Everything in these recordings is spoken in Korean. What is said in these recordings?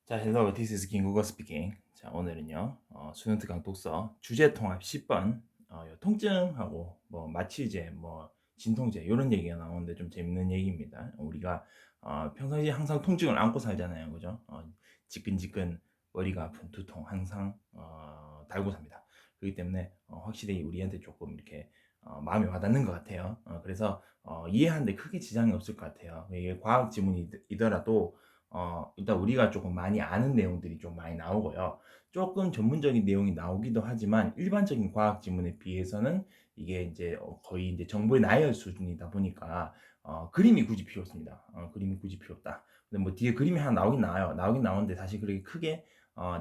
자, hello, this is 김국어 speaking. 자, 오늘은요, 수능 특강 독서 주제 통합 10번, 요 통증하고 뭐 마취제, 뭐 진통제 이런 얘기가 나오는데 좀 재밌는 얘기입니다. 우리가 평상시에 항상 통증을 안고 살잖아요, 그죠? 지끈지끈 머리가 아픈 두통 항상 달고 삽니다. 그렇기 때문에 확실히 우리한테 조금 이렇게 마음에 와닿는 것 같아요. 그래서 이해하는데 크게 지장이 없을 것 같아요. 이게 과학 지문이더라도 일단 우리가 조금 많이 아는 내용들이 좀 많이 나오고요. 조금 전문적인 내용이 나오기도 하지만 일반적인 과학 지문에 비해서는 이게 이제 거의 이제 정보의 나열 수준이다 보니까 그림이 굳이 필요 없습니다. 그림이 굳이 필요 없다. 근데 뭐 뒤에 그림이 하나 나오긴 나와요. 나오긴 나오는데 사실 그렇게 크게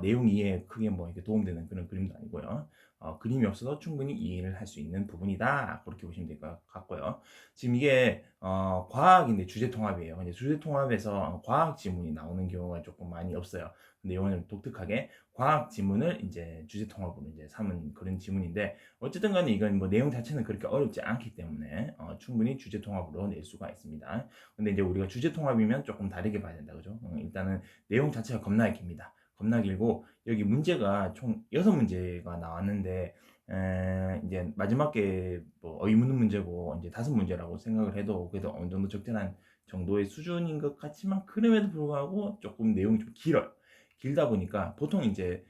내용 이해에 크게 뭐 이렇게 도움되는 그런 그림도 아니고요. 그림이 없어도 충분히 이해를 할 수 있는 부분이다. 그렇게 보시면 될 것 같고요. 지금 이게 과학인데 주제 통합이에요. 근데 주제 통합에서 과학 지문이 나오는 경우가 조금 많이 없어요. 근데 이거는 독특하게 과학 지문을 이제 주제 통합으로 이제 삼은 그런 지문인데 어쨌든 간에 이건 뭐 내용 자체는 그렇게 어렵지 않기 때문에 충분히 주제 통합으로 낼 수가 있습니다. 근데 이제 우리가 주제 통합이면 조금 다르게 봐야 된다, 그죠? 일단은 내용 자체가 겁나게 깁니다. 겁나 길고 여기 문제가 총 6문제가 나왔는데 이제 마지막 게뭐 의문문 문제고 이제 5문제라고 생각을 해도 그래도 어느 정도 적절한 정도의 수준인 것 같지만 그럼에도 불구하고 조금 내용이 좀 길어요. 길다 보니까 보통 이제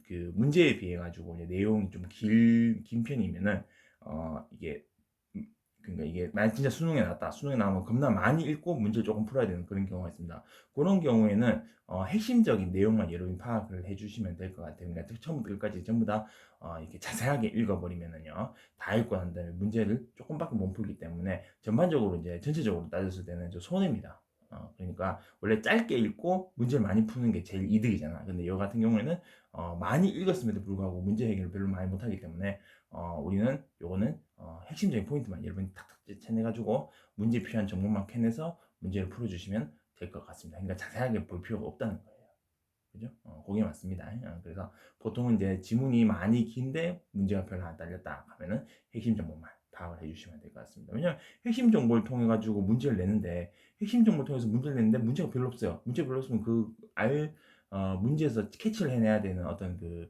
그 문제에 비해 가지고 이제 내용이 좀 긴 편이면은 이게 그러니까 이게 만약 진짜 수능에 나왔다. 수능에 나오면 겁나 많이 읽고 문제를 조금 풀어야 되는 그런 경우가 있습니다. 그런 경우에는 핵심적인 내용만 여러분이 파악을 해주시면 될 것 같아요. 그러니까 처음부터 끝까지 전부 다 이렇게 자세하게 읽어버리면은요, 다 읽고 난 다음에 문제를 조금밖에 못 풀기 때문에 전반적으로 이제 전체적으로 따졌을 때는 좀 손해입니다. 그러니까 원래 짧게 읽고 문제를 많이 푸는 게 제일 이득이잖아. 근데 이 같은 경우에는 많이 읽었음에도 불구하고 문제 해결을 별로 많이 못하기 때문에 우리는 요거는 핵심적인 포인트만 여러분이 탁탁 채내가지고 문제 필요한 정보만 캐내서 문제를 풀어주시면 될 것 같습니다. 그러니까 자세하게 볼 필요가 없다는 거예요. 그죠? 그게 맞습니다. 그래서 보통은 이제 지문이 많이 긴데 문제가 별로 안 딸렸다 하면은 핵심 정보만 파악을 해주시면 될 것 같습니다. 왜냐면 핵심 정보를 통해 가지고 문제를 내는데 핵심 정보를 통해서 문제를 내는데 문제가 별로 없어요. 문제 별로 없으면 문제에서 캐치를 해내야 되는 어떤 그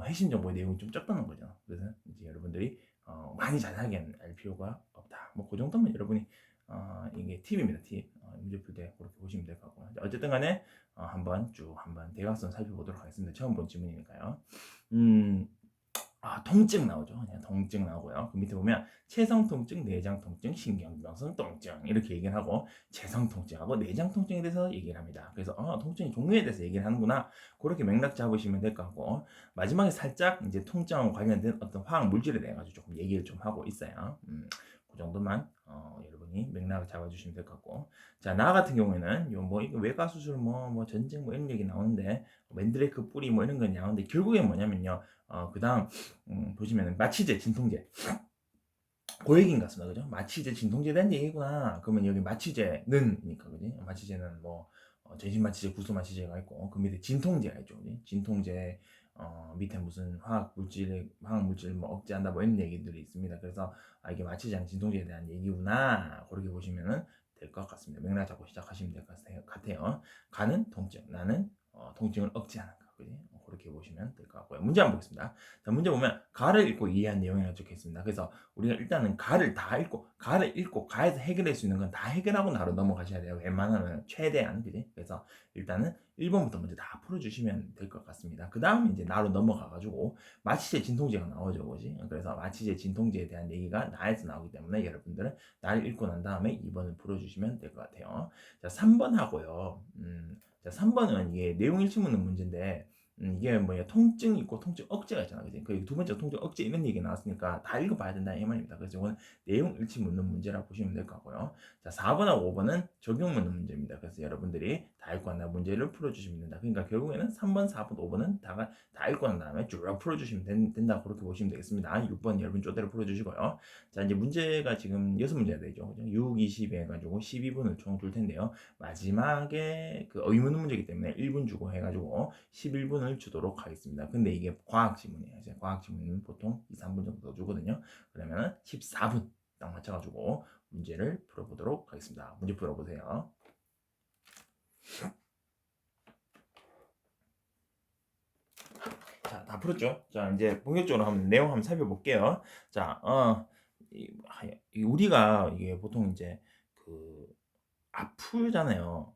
핵심 정보의 내용이 좀 적다는 거죠. 그래서 이제 여러분들이 많이 자세하게 알 필요가 없다. 뭐 그 정도면 여러분이 이게 팁입니다. 팁. 문제 풀 때 그렇게 보시면 될 것 같고요. 어쨌든 간에 한번 대각선 살펴보도록 하겠습니다. 처음 본 질문이니까요. 음, 통증 나오죠. 그냥 통증 나오고요. 그 밑에 보면 체성 통증, 내장 통증, 신경병성 통증 이렇게 얘기를 하고 체성 통증하고 내장 통증에 대해서 얘기를 합니다. 그래서 통증의 종류에 대해서 얘기를 하는구나. 그렇게 맥락 잡으시면 될 것 같고 마지막에 살짝 이제 통증하고 관련된 어떤 화학 물질에 대해 가지고 조금 얘기를 좀 하고 있어요. 그 정도만 여러분이 맥락을 잡아주시면 될 것 같고 자, 나 같은 경우에는 요뭐 이거 외과 수술 뭐 전쟁 뭐 이런 얘기 나오는데 맨드레이크 뿌리 뭐 이런 건 나오는데 결국엔 뭐냐면요. 그다음 보시면은 마취제, 진통제 그 얘기인 것 같습니다. 그죠? 마취제, 진통제에 대한 얘기구나. 그러면 여기 마취제는이니까 그지? 마취제는 뭐 전신 마취제, 구소 마취제가 있고 그 밑에 진통제가 있죠. 그지? 진통제 밑에 무슨 화학 물질 뭐 억제한다 뭐 이런 얘기들이 있습니다. 그래서 이게 마취제랑 진통제에 대한 얘기구나. 그렇게 보시면은 될 것 같습니다. 맥락 잡고 시작하시면 될 것 같아요. 가는 통증, 나는 통증을 억제하는 거. 그지? 그렇게 보시면 될 것 같고요. 문제 한번 보겠습니다. 자, 문제 보면 가를 읽고 이해한 내용이 적혀 있습니다. 그래서 우리가 일단은 가를 읽고 가에서 해결할 수 있는 건 다 해결하고 나로 넘어가셔야 돼요. 웬만하면 최대한, 그지? 그래서 일단은 1번부터 먼저 다 풀어주시면 될 것 같습니다. 그 다음에 이제 나로 넘어가가지고 마취제, 진통제가 나오죠, 그지? 그래서 마취제, 진통제에 대한 얘기가 나에서 나오기 때문에 여러분들은 나를 읽고 난 다음에 2번을 풀어주시면 될 것 같아요. 자, 3번 하고요. 자, 3번은 이게 내용 일치 묻는 문제인데 이게 뭐야 통증이 있고 통증 억제가 있잖아, 그지? 그두 번째 통증 억제 이런 얘기 나왔으니까 다 읽어봐야 된다 이 말입니다. 그래서 이건 내용 일치 묻는 문제라고 보시면 될 것 같고요. 자, 4번하고 5번은 적용 묻는 문제입니다. 그래서 여러분들이 다 읽고 난 다음에 문제를 풀어주시면 된다. 그러니까 결국에는 3번, 4번, 5번은 다 읽고 난 다음에 쭉 풀어주시면 된다. 그렇게 보시면 되겠습니다. 6번 여러분 쪼대로 풀어주시고요. 자, 이제 문제가 지금 6문제가 되죠. 그죠? 6, 20 해가지고 12분을 총 줄 텐데요. 마지막에 그 의문 문제이기 때문에 1분 주고 해가지고 11분을 주도록 하겠습니다. 근데 이게 과학 지문이에요. 이제 과학 지문은 보통 2, 3분 정도 주거든요. 그러면 14분 딱 맞춰가지고 문제를 풀어보도록 하겠습니다. 문제 풀어보세요. 풀었죠. 자, 이제 본격적으로 한번 내용 한번 살펴볼게요. 자, 우리가 이게 보통 이제 그 아프잖아요.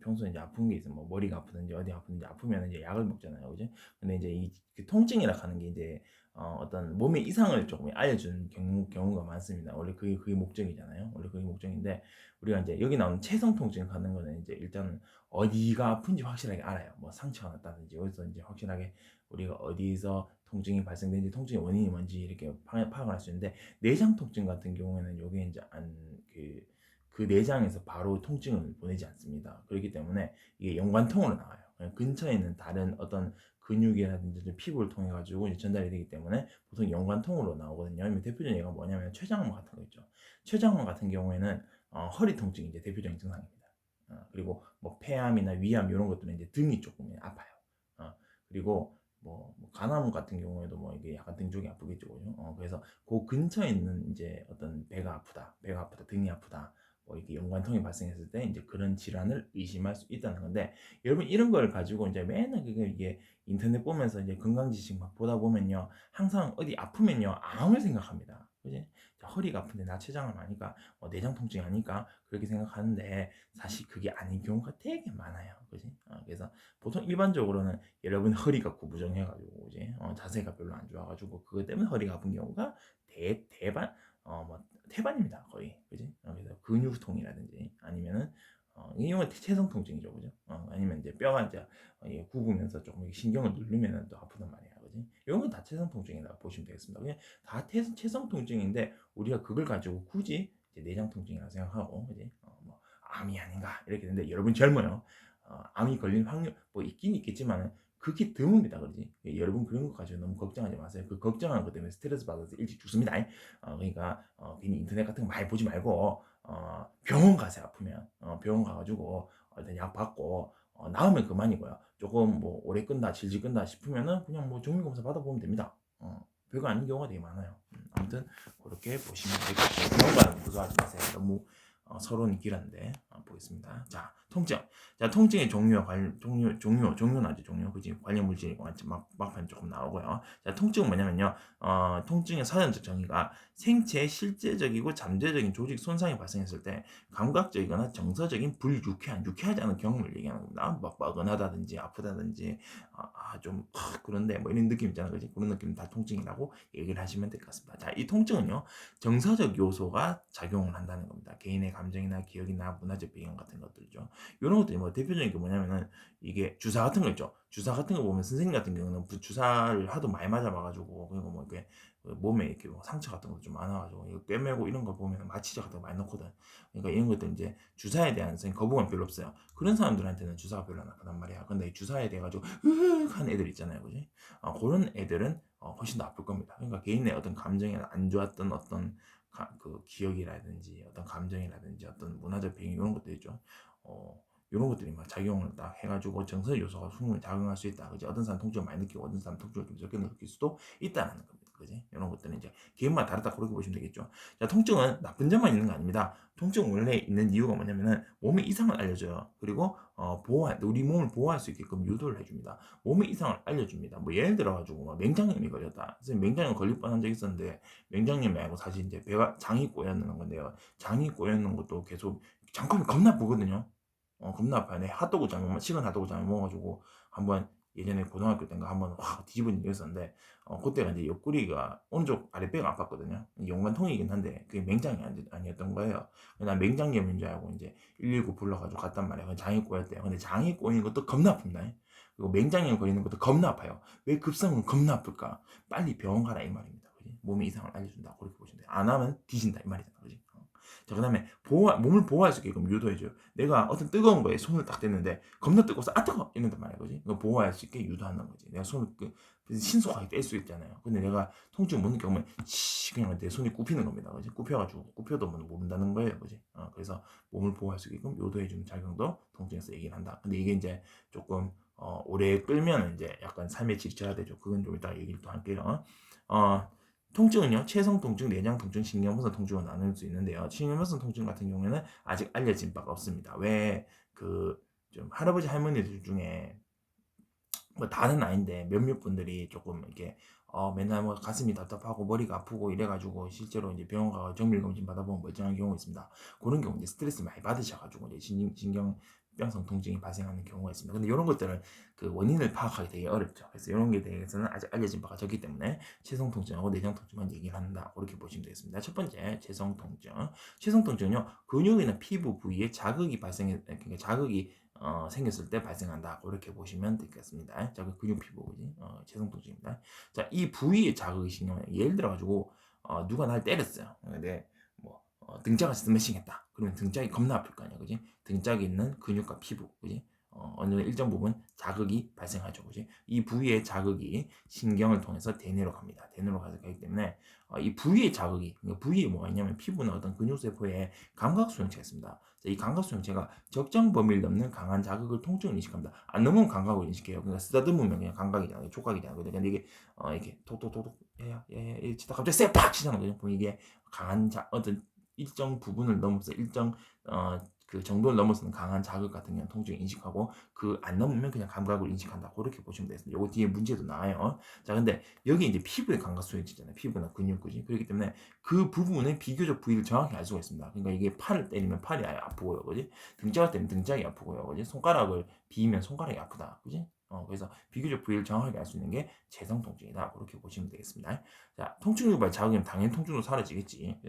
평소에 이제 아픈 게 있으면 뭐 머리가 아프든지 어디 아프든지 아프면 이제 약을 먹잖아요. 그죠? 근데 이제 그 통증이라 하는 게 이제 어떤 몸의 이상을 조금 알려주는 경우가 많습니다. 원래 그게 목적이잖아요. 원래 그게 목적인데 우리가 이제 여기 나오는 체성 통증 하는 거는 이제 일단 어디가 아픈지 확실하게 알아요. 뭐 상처가 났다든지 여기서 이제 확실하게 우리가 어디서 통증이 발생되는지 통증의 원인이 뭔지 이렇게 파악을 할 수 있는데 내장 통증 같은 경우에는 여기 이제 그 내장에서 바로 통증을 보내지 않습니다. 그렇기 때문에 이게 연관통으로 나와요. 근처에 있는 다른 어떤 근육이라든지 피부를 통해 가지고 이제 전달이 되기 때문에 보통 연관통으로 나오거든요. 대표적인 예가 뭐냐면 췌장암 같은 거 있죠. 췌장암 같은 경우에는 허리 통증이 이제 대표적인 증상입니다. 그리고 뭐 폐암이나 위암 이런 것들은 이제 등이 조금 아파요. 그리고 뭐 간암 같은 경우에도 뭐 이게 약간 등 쪽이 아프겠죠, 그죠? 그래서 그 근처에 있는 이제 어떤 배가 아프다, 등이 아프다, 뭐 이렇게 연관통이 발생했을 때 이제 그런 질환을 의심할 수 있다는 건데, 여러분 이런 걸 가지고 이제 맨날 이게 인터넷 보면서 이제 건강 지식 막 보다 보면요, 항상 어디 아프면요 암을 생각합니다, 그지? 허리가 아픈데 나 췌장암 아니까 내장 통증이 아니까 그렇게 생각하는데 사실 그게 아닌 경우가 되게 많아요, 그지? 그래서 보통 일반적으로는 여러분 허리가 구부정해가지고 이제 자세가 별로 안 좋아가지고 그것 때문에 허리가 아픈 경우가 대반 뭐 태반입니다, 거의, 그지? 그래서 근육통이라든지 아니면은 이 경우는 체성 통증이죠, 그죠? 아니면 이제 뼈가 이제 굽으면서 조금 신경을 누르면은 또 아프단 말이야, 그지? 이런 건 다 체성 통증이라고 보시면 되겠습니다. 그냥 다 체성 통증인데 우리가 그걸 가지고 굳이 이제 내장 통증이라고 생각하고, 그지? 뭐 암이 아닌가 이렇게 되는데 여러분 젊어요. 암이 걸릴 확률 뭐 있긴 있겠지만 그게 드뭅니다, 그러지? 여러분 그런 거 가지고 너무 걱정하지 마세요. 그 걱정하는 것 때문에 스트레스 받아서 일찍 죽습니다. 그러니까 괜히 인터넷 같은 거 많이 보지 말고 병원 가세요. 아프면 병원 가가지고 일단 약 받고 나으면 그만이고요. 조금 뭐 오래 끈다, 질질 끈다 싶으면은 그냥 뭐 정밀검사 받아보면 됩니다. 별거 아닌 경우가 되게 많아요. 아무튼 그렇게 보시면 되겠고 병원가는 무서워하지 마세요. 너무 서론이 길었는데 보겠습니다. 자, 통증. 자, 통증의 종류는 아주 종류, 그지? 관련 물질이 막판 조금 나오고요. 자, 통증은 뭐냐면요. 통증의 사전적 정의가 생체의 실제적이고 잠재적인 조직 손상이 발생했을 때 감각적이거나 정서적인 유쾌하지 않은 경험을 얘기하는 겁니다. 막 뻐근하다든지 아프다든지 좀 그런데 뭐 이런 느낌 있잖아요, 그지? 그런 느낌 다 통증이라고 얘기를 하시면 될 것 같습니다. 자, 이 통증은요. 정서적 요소가 작용을 한다는 겁니다. 개인의 감정이나 기억이나 문화적 배경 같은 것들이죠. 이런 것들이 뭐 대표적인 게 뭐냐면은 이게 주사 같은 거 있죠. 주사 같은 거 보면 선생님 같은 경우는 주사를 하도 많이 맞아봐가지고 그리고 뭐 이렇게 몸에 이렇게 뭐 상처 같은 것도 좀 많아가지고 이거 꿰매고 이런 거 보면 마취제 같은 거 많이 넣거든. 그러니까 이런 것들 이제 주사에 대한 거부감 별로 없어요. 그런 사람들한테는 주사가 별로 안 아프단 말이야. 근데 이 주사에 대해 가지고 하는 애들 있잖아요, 그지? 그런 애들은 훨씬 더 아플 겁니다. 그러니까 개인의 어떤 감정에 안 좋았던 어떤 그 기억이라든지 어떤 감정이라든지 어떤 문화적 배경 이런 것들 있죠. 이런 것들이 막 작용을 딱 해가지고 정서 요소가 충분히 작용할 수 있다. 그지? 어떤 사람 통증을 많이 느끼고 어떤 사람 통증을 좀 적게 느낄 수도 있다는 겁니다. 그지? 이런 것들은 이제 개인마다 다르다 그렇게 보시면 되겠죠. 자, 통증은 나쁜 점만 있는 거 아닙니다. 통증 원래 있는 이유가 뭐냐면은 몸의 이상을 알려줘요. 그리고 우리 몸을 보호할 수 있게끔 유도를 해줍니다. 몸의 이상을 알려줍니다. 뭐 예를 들어가지고 뭐 맹장염이 걸렸다. 선생님 맹장염 걸릴 뻔한 적 있었는데 맹장염이 아니고 사실 이제 장이 꼬였는 건데요. 장이 꼬였는 것도 계속 장갑이 겁나 아프거든요. 겁나 아파요. 내 식은 핫도그 잘못 먹어가지고 한번 예전에 고등학교 때인가 한번 확 뒤집은 적이 있었는데 그때가 이제 옆구리가 오른쪽 아랫배가 아팠거든요. 연관통이긴 한데 그게 맹장이 아니었던 거예요. 난 맹장염인 줄 알고 이제 119 불러가지고 갔단 말이에요. 장이 꼬였대요. 근데 장이 꼬이는 것도 겁나 아픕니다. 그리고 맹장염 걸리는 것도 겁나 아파요. 왜 급성은 겁나 아플까? 빨리 병원 가라 이 말입니다. 그지? 몸의 이상을 알려준다. 그렇게 보시면 돼요. 안 하면 뒤진다 이 말이잖아. 그지? 자, 그 다음에 몸을 보호할 수 있게끔 유도해줘요. 내가 어떤 뜨거운 거에 손을 딱 댔는데 겁나 뜨거워서 뜨거! 이런단 말이야, 그지? 보호할 수 있게 유도하는 거지. 내가 손을 신속하게 뗄 수 있잖아요. 근데 내가 통증 못 느껴보면 그냥 내 손이 굽히는 겁니다, 그지? 굽혀가지고 굽혀도 모른다는 거예요, 그지? 그래서 몸을 보호할 수 있게끔 유도해주는 작용도 통증에서 얘기를 한다. 근데 이게 이제 조금 오래 끌면 이제 약간 삶의 질이 저하되죠. 그건 좀 이따 얘기를 또 할게요. 통증은요, 체성 통증, 내장 통증, 신경부선 통증으로 나눌 수 있는데요. 신경부선 통증 같은 경우에는 아직 알려진 바가 없습니다. 왜 좀 할아버지 할머니들 중에 뭐 다는 아닌데 몇몇 분들이 조금 이렇게 맨날 뭐 가슴이 답답하고 머리가 아프고 이래가지고 실제로 이제 병원 가서 정밀 검진 받아보면 멀쩡한 경우가 있습니다. 그런 경우 이제 스트레스 많이 받으셔가지고 이제 신경병성 통증이 발생하는 경우가 있습니다. 근데 이런 것들은 그 원인을 파악하기 되게 어렵죠. 그래서 이런 게 대해서는 아직 알려진 바가 적기 때문에 체성 통증하고 내장 통증만 얘기를 한다. 그렇게 보시면 되겠습니다. 첫 번째 체성 통증. 체성 통증은요 근육이나 피부 부위에 자극이 그러니까 자극이 생겼을 때 발생한다. 그렇게 보시면 되겠습니다. 자, 그 근육 피부, 그지? 체성 통증입니다. 자, 이 부위의 자극이 신경을, 예를 들어가지고, 누가 날 때렸어요. 근데, 뭐, 등짝을 스매싱했다. 그러면 등짝이 겁나 아플 거 아니야, 그지? 등짝에 있는 근육과 피부, 그지? 어느 일정 부분 자극이 발생하죠, 그지? 이 부위의 자극이 신경을 통해서 대뇌로 갑니다. 대뇌로 가기 때문에, 이 부위의 자극이, 그러니까 부위에 뭐가 있냐면 피부나 어떤 근육세포에 감각수용체가 있습니다. 이 감각수용체가 적정 범위를 넘는 강한 자극을 통증을 인식합니다. 안 넘으면 감각을 인식해요. 그러니까 쓰다듬으면 그냥 감각이잖아요. 촉각이잖아요. 근데 이게 이렇게 톡톡톡톡 야야야 치다 갑자기 쎄팍 치잖아요. 그럼 이게 강한 어떤 일정 부분을 넘어서 일정 그 정도를 넘어서는 강한 자극 같은 경우는 통증을 인식하고 그 안 넘으면 그냥 감각을 인식한다. 그렇게 보시면 되겠습니다. 요거 뒤에 문제도 나와요. 자, 근데 여기 이제 피부의 감각 수용체잖아요. 피부나 근육, 그지? 그렇기 때문에 그 부분의 비교적 부위를 정확히 알 수가 있습니다. 그러니까 이게 팔을 때리면 팔이 아프고요, 그지? 등짝을 때리면 등짝이 아프고요, 그지? 손가락을 비면 손가락이 아프다, 그지? 그래서 비교적 부위를 정확하게 알 수 있는 게 체성 통증이다. 그렇게 보시면 되겠습니다. 자, 통증 유발 자극이면 당연히 통증도 사라지겠지.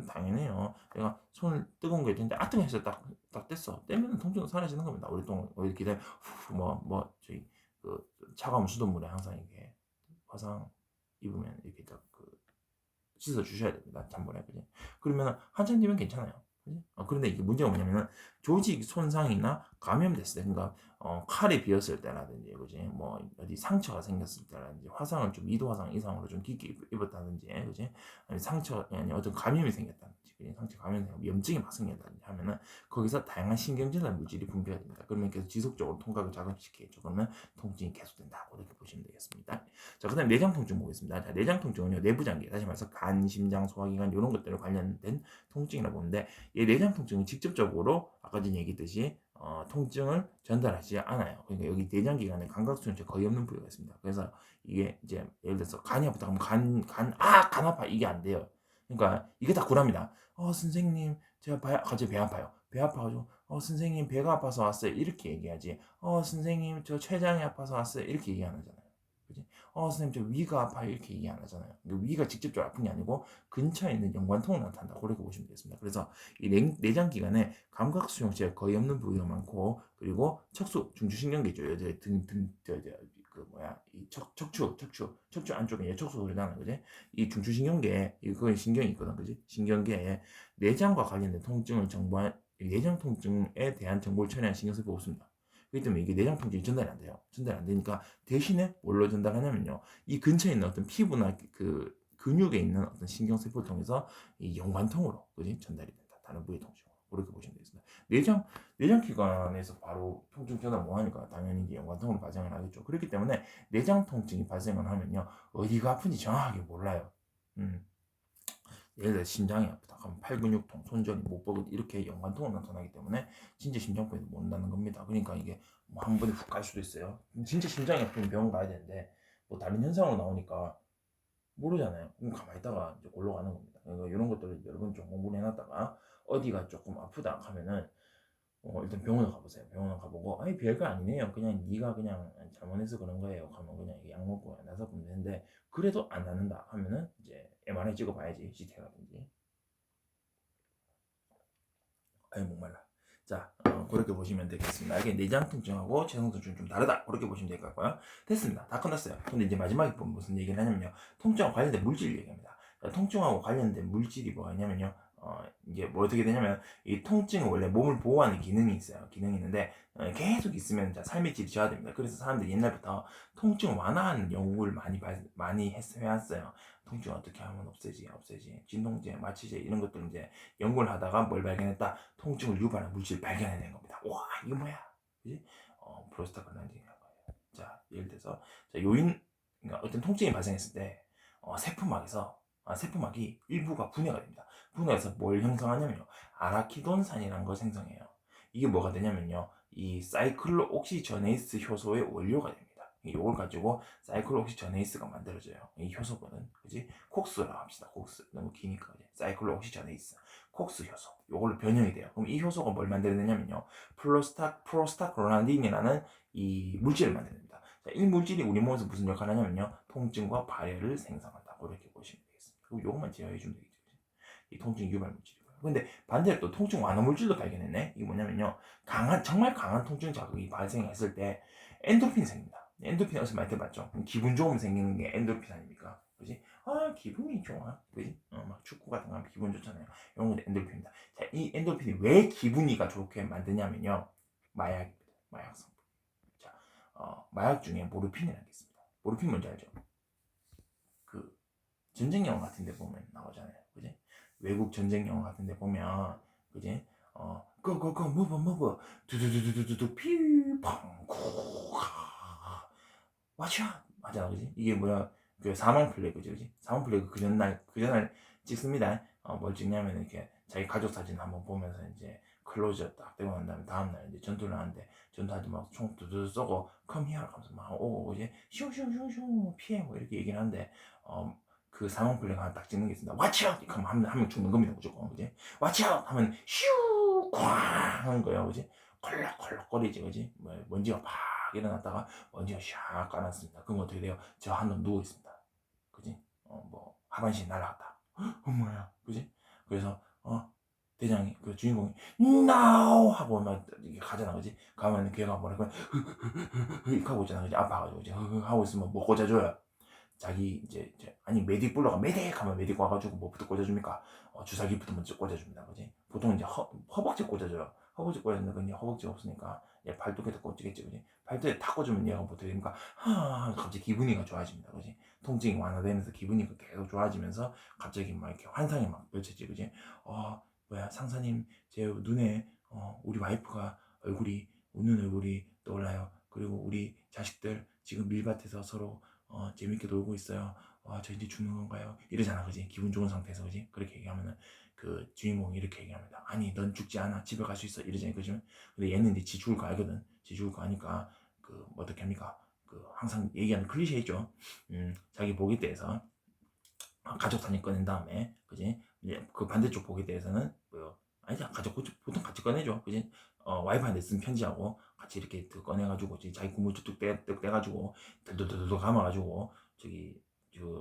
당연해요. 내가 손을 뜨거운 게 있는데 뜨거워서 딱 뗐어. 떼면 통증도 사라지는 겁니다. 오랫동안 기다려, 저희 그 차가운 수돗물에 항상 이렇게 화상 입으면 이렇게 딱그 씻어 주셔야 됩니다. 찬물에, 그지? 그러면 한참 뒤면 괜찮아요. 그지? 그런데 이게 문제가 뭐냐면은 조직 손상이나 감염됐을 때, 그러니까 칼이 비었을 때라든지, 그지? 뭐 어디 상처가 생겼을 때라든지, 화상을 좀 2도 화상 이상으로 좀 깊게 입었다든지, 그지? 아니 상처 아니 어떤 감염이 생겼다든지, 그지? 상처 감염이 생겨 염증이 막 생겼다든지 하면은 거기서 다양한 신경질환 물질이 분비가 됩니다. 그러면 계속 지속적으로 통각을 자극시키죠. 그러면 통증이 계속된다. 그렇게 보시면 되겠습니다. 자, 그다음 내장 통증 보겠습니다. 자, 내장 통증은요 내부 장기, 다시 말해서 간, 심장, 소화기관 이런 것들 관련된 통증이라고 보는데, 이 내장 통증은 직접적으로 아까 전에 얘기했듯이 통증을 전달하지 않아요. 그러니까 여기 내장 기관에 감각수용체 거의 없는 부위가 있습니다. 그래서 이게 이제 예를 들어서 간이 아프다 하면 간 아파 이게 안 돼요. 그러니까 이게 다 구랍니다. 선생님 제가 갑자기 배 아파요. 배 아파가지고 선생님 배가 아파서 왔어요. 이렇게 얘기하지. 선생님 저 췌장이 아파서 왔어요. 이렇게 얘기 안 하잖아요. 그지? 선생님 저 위가 아파요. 이렇게 얘기 안 하잖아요. 위가 직접적으로 아픈 게 아니고 근처에 있는 연관통을 나타난다. 그렇게 보시면 되겠습니다. 그래서 이 내장 기관에 감각 수용체가 거의 없는 부위가 많고, 그리고 척수 중추신경계 있죠. 여자 그 뭐야 이 척추 안쪽에 척수 소리 나는 거지. 이 중추신경계 이거 신경이 있거든, 그지? 신경계에 내장과 관련된 통증을 정보한 내장 통증에 대한 정보를 처리하는 신경세포가 없습니다. 그렇기 때문에 이게 내장 통증이 전달이 안 돼요. 전달이 안 되니까 대신에 뭘로 전달하냐면요. 이 근처에 있는 어떤 피부나 그 근육에 있는 어떤 신경세포를 통해서 이 연관통으로, 그지? 전달이 된다. 다른 부위 통증으로. 그렇게 보시면 되겠습니다. 내장 기관에서 바로 통증 전달 못 하니까 당연히 이제 연관통으로 발생을 하겠죠. 그렇기 때문에 내장 통증이 발생을 하면요. 어디가 아픈지 정확하게 몰라요. 예를 들어 심장이 아프다 하면 팔근육통, 손저림, 목버릇 이렇게 연관통으로 나타나기 때문에 진짜 심장병이 모른다는 겁니다. 그러니까 이게 뭐한 번에 훅 갈 수도 있어요. 진짜 심장이 아프면 병원 가야 되는데 뭐 다른 현상으로 나오니까 모르잖아요. 그럼 가만히 있다가 이제 골로 가는 겁니다. 그러니까 이런 것들을 여러분 좀 공부를 해놨다가 어디가 조금 아프다 하면은 일단 병원을 가보세요. 병원을 가보고 아니 별거 아니네요. 그냥 네가 그냥 잘못해서 그런 거예요. 하면 그냥 약 먹고 나서 보면 되는데, 그래도 안 낫는다 하면은 이제 MRI 찍어봐야지. CT라든지. 아유 목말라. 자, 그렇게 보시면 되겠습니다. 이게 내장 통증하고 체성 통증 좀 다르다. 그렇게 보시면 될 것 같고요. 됐습니다. 다 끝났어요. 근데 이제 마지막에 보면 무슨 얘기를 하냐면요. 통증과 관련된 물질 얘기합니다. 통증하고 관련된 물질이 뭐가 있냐면요. 이제 뭐 어떻게 되냐면 이 통증은 원래 몸을 보호하는 기능이 있어요. 기능이 있는데 계속 있으면 삶의 질이 저하됩니다. 그래서 사람들이 옛날부터 통증 완화하는 연구를 많이 해왔어요. 통증 어떻게 하면 없애지, 진통제, 마취제 이런 것들 이제 연구를 하다가 뭘 발견했다? 통증을 유발하는 물질을 발견해낸 겁니다. 와, 이거 뭐야? 그지? 프로스타글란딘이라고 해요. 자, 예를 들어서 그러니까 어떤 통증이 발생했을 때 세포막이 일부가 분해가 됩니다. 분해해서 뭘 형성하냐면요. 아라키돈산이라는 걸 생성해요. 이게 뭐가 되냐면요. 이 사이클로옥시저네이스 효소의 원료가 됩니다. 이걸 가지고 사이클로옥시저네이스가 만들어져요. 이 효소분은, 그지? 콕스라고 합시다. 콕스. 너무 기니까. 사이클로옥시저네이스. 콕스 효소. 이걸로 변형이 돼요. 그럼 이 효소가 뭘 만들어내냐면요. 프로스타글란딘이라는 이 물질을 만듭니다. 자, 이 물질이 우리 몸에서 무슨 역할을 하냐면요. 통증과 발열을 생성한다. 그렇게 보시면 되겠습니다. 그리고 이것만 제어해주면 되겠죠. 이 통증 유발 물질이고요. 근데 반대로 또 통증 완화 물질도 발견했네. 이게 뭐냐면요. 정말 강한 통증 자극이 발생했을 때 엔도르핀이 생깁니다. 엔도르핀 어디서 많이 들어봤죠? 기분 좋으면 생기는 게 엔도르핀 아닙니까? 그지? 아, 기분이 좋아. 그지? 막 축구 같은 거 하면 기분 좋잖아요. 이런 것도 엔도르핀입니다. 자, 이 엔도르핀이 왜 기분이가 좋게 만드냐면요. 마약입니다. 마약 성분. 자, 마약 중에 모르핀이라는 게 있습니다. 모르핀 뭔지 알죠? 그 전쟁 영화 같은 데 보면 나오잖아요. 그지? 외국 전쟁 영화 같은 데 보면, 그지? 고고고 무브 두두두두두두 피팡 고하 와샤 맞아, 그지? 이게 뭐야, 그 사망 플래그지, 그지? 사망 플래그 그 전날 찍습니다. 뭘 찍냐면 이렇게 자기 가족 사진 한번 보면서 이제 클로즈업 딱 되고 난 다음에 다음날 이제 전투를 하는데, 전투할 때 막 총 두두 쏘고 컴 히어 하면서 막 오고 이제 슝슝슝슝 피해 뭐 이렇게 얘기를 하는데, 그 사망 플래그 하나 딱 찍는 게 있습니다. Watch out! 하면 한명 죽는 겁니다, 무조건, 그지? Watch out! 하면 슈! 쾅! 하는 거예요, 그지? 콜록콜록거리지, 그지? 뭐 먼지가 팍 일어났다가 먼지가 샥 깔았습니다. 그럼 어떻게 돼요? 저 한 놈 누워 있습니다, 그지? 뭐 하반신이 날아갔다. 뭐야, 그지? 그래서 대장이 그 주인공이 NO! 하고 막 이렇게 가잖아, 그지? 가면 걔가 뭐랄까 하고 있잖아, 그지? 아파가지고 이제 하고 있으면 뭐 꽂아줘요. 자기 이제 아니 메딕 불러가 메딕 하면 메딕 와가지고 뭐부터 꽂아줍니까? 주사기부터 먼저 꽂아줍니다, 그지? 보통 이제 허벅지 꽂아줘요. 허벅지 꽂아주는데 그냥 허벅지가 없으니까 얘 발톱에다 꽂지겠지, 그지? 발톱에 다 꽂으면 얘가 뭐 되니까 갑자기 기분이가 좋아집니다, 그지? 통증이 완화되면서 기분이가 계속 좋아지면서 갑자기 막 이렇게 환상이 막 펼쳐지, 그지? 뭐야, 상사님 제 눈에 우리 와이프가 웃는 얼굴이 떠올라요. 그리고 우리 자식들 지금 밀밭에서 서로 재밌게 놀고 있어요. 저 이제 죽는 건가요? 이러잖아, 그지? 기분 좋은 상태에서, 그지? 그렇게 얘기하면은 그 주인공이 이렇게 얘기합니다. 아니, 넌 죽지 않아. 집에 갈 수 있어. 이러잖아요, 그죠? 근데 얘는 이제 지 죽을 거 알거든. 지 죽을 거 아니까 뭐 어떻게 합니까? 항상 얘기하는 클리셰 있죠. 자기 보기 대해서 가족 사진 꺼낸 다음에, 그지? 이제 그 반대쪽 보기 대해서는 뭐 아니지, 보통 같이 꺼내죠, 그지? 와이프한테 쓴 편지하고 같이 이렇게 꺼내가지고 자기 구물 뚝뚝 떼가지고 들들들들 감아가지고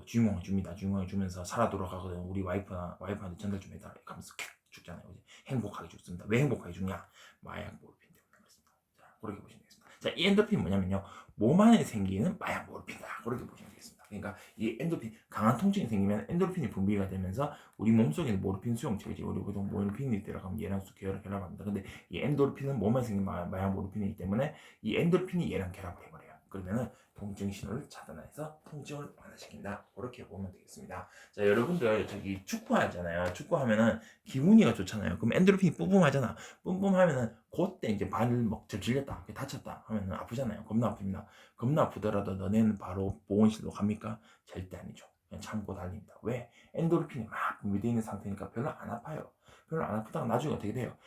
주인공이 줍니다. 주인공이 주면서 살아 돌아가거든. 우리 와이프한테 전달 좀 해달라. 이렇게 하면서 캬 죽잖아요, 그지? 행복하게 죽습니다. 왜 행복하게 죽냐? 마약 모르핀 때문에 그렇습니다. 자, 그렇게 보시면 되겠습니다. 자, 이 엔도핀 뭐냐면요, 몸 안에 생기는 마약 모르핀이다. 그렇게 보시면 되겠습니다. 그러니까 이 엔도핀, 강한 통증이 생기면 엔도르핀이 분비가 되면서 우리 몸속에 있는 모르핀 수용체이지, 우리 보통 모르핀이 들어가면 얘랑 결합합니다. 근데 이 엔도르핀은 몸에 생긴 마약 모르핀이기 때문에 이 엔도르핀이 얘랑 결합을 해버려요. 그러면은 통증 신호를 차단해서 통증을 완화시킨다. 그렇게 보면 되겠습니다. 자, 여러분들 축구하잖아요. 축구하면은 기분이가 좋잖아요. 그럼 엔도르핀이 뿜뿜하잖아. 뿜뿜하면은 그때 이제 발을 막 접질렸다, 다쳤다 하면은 아프잖아요. 겁나 아픕니다. 겁나 아프더라도 너네는 바로 보건실로 갑니까? 절대 아니죠. 그냥 참고 달립니다. 왜? 엔도르핀이 막 분비되어 있는 상태니까 별로 안 아파요. 별로 안 아프다가 나중에 어떻게 돼요?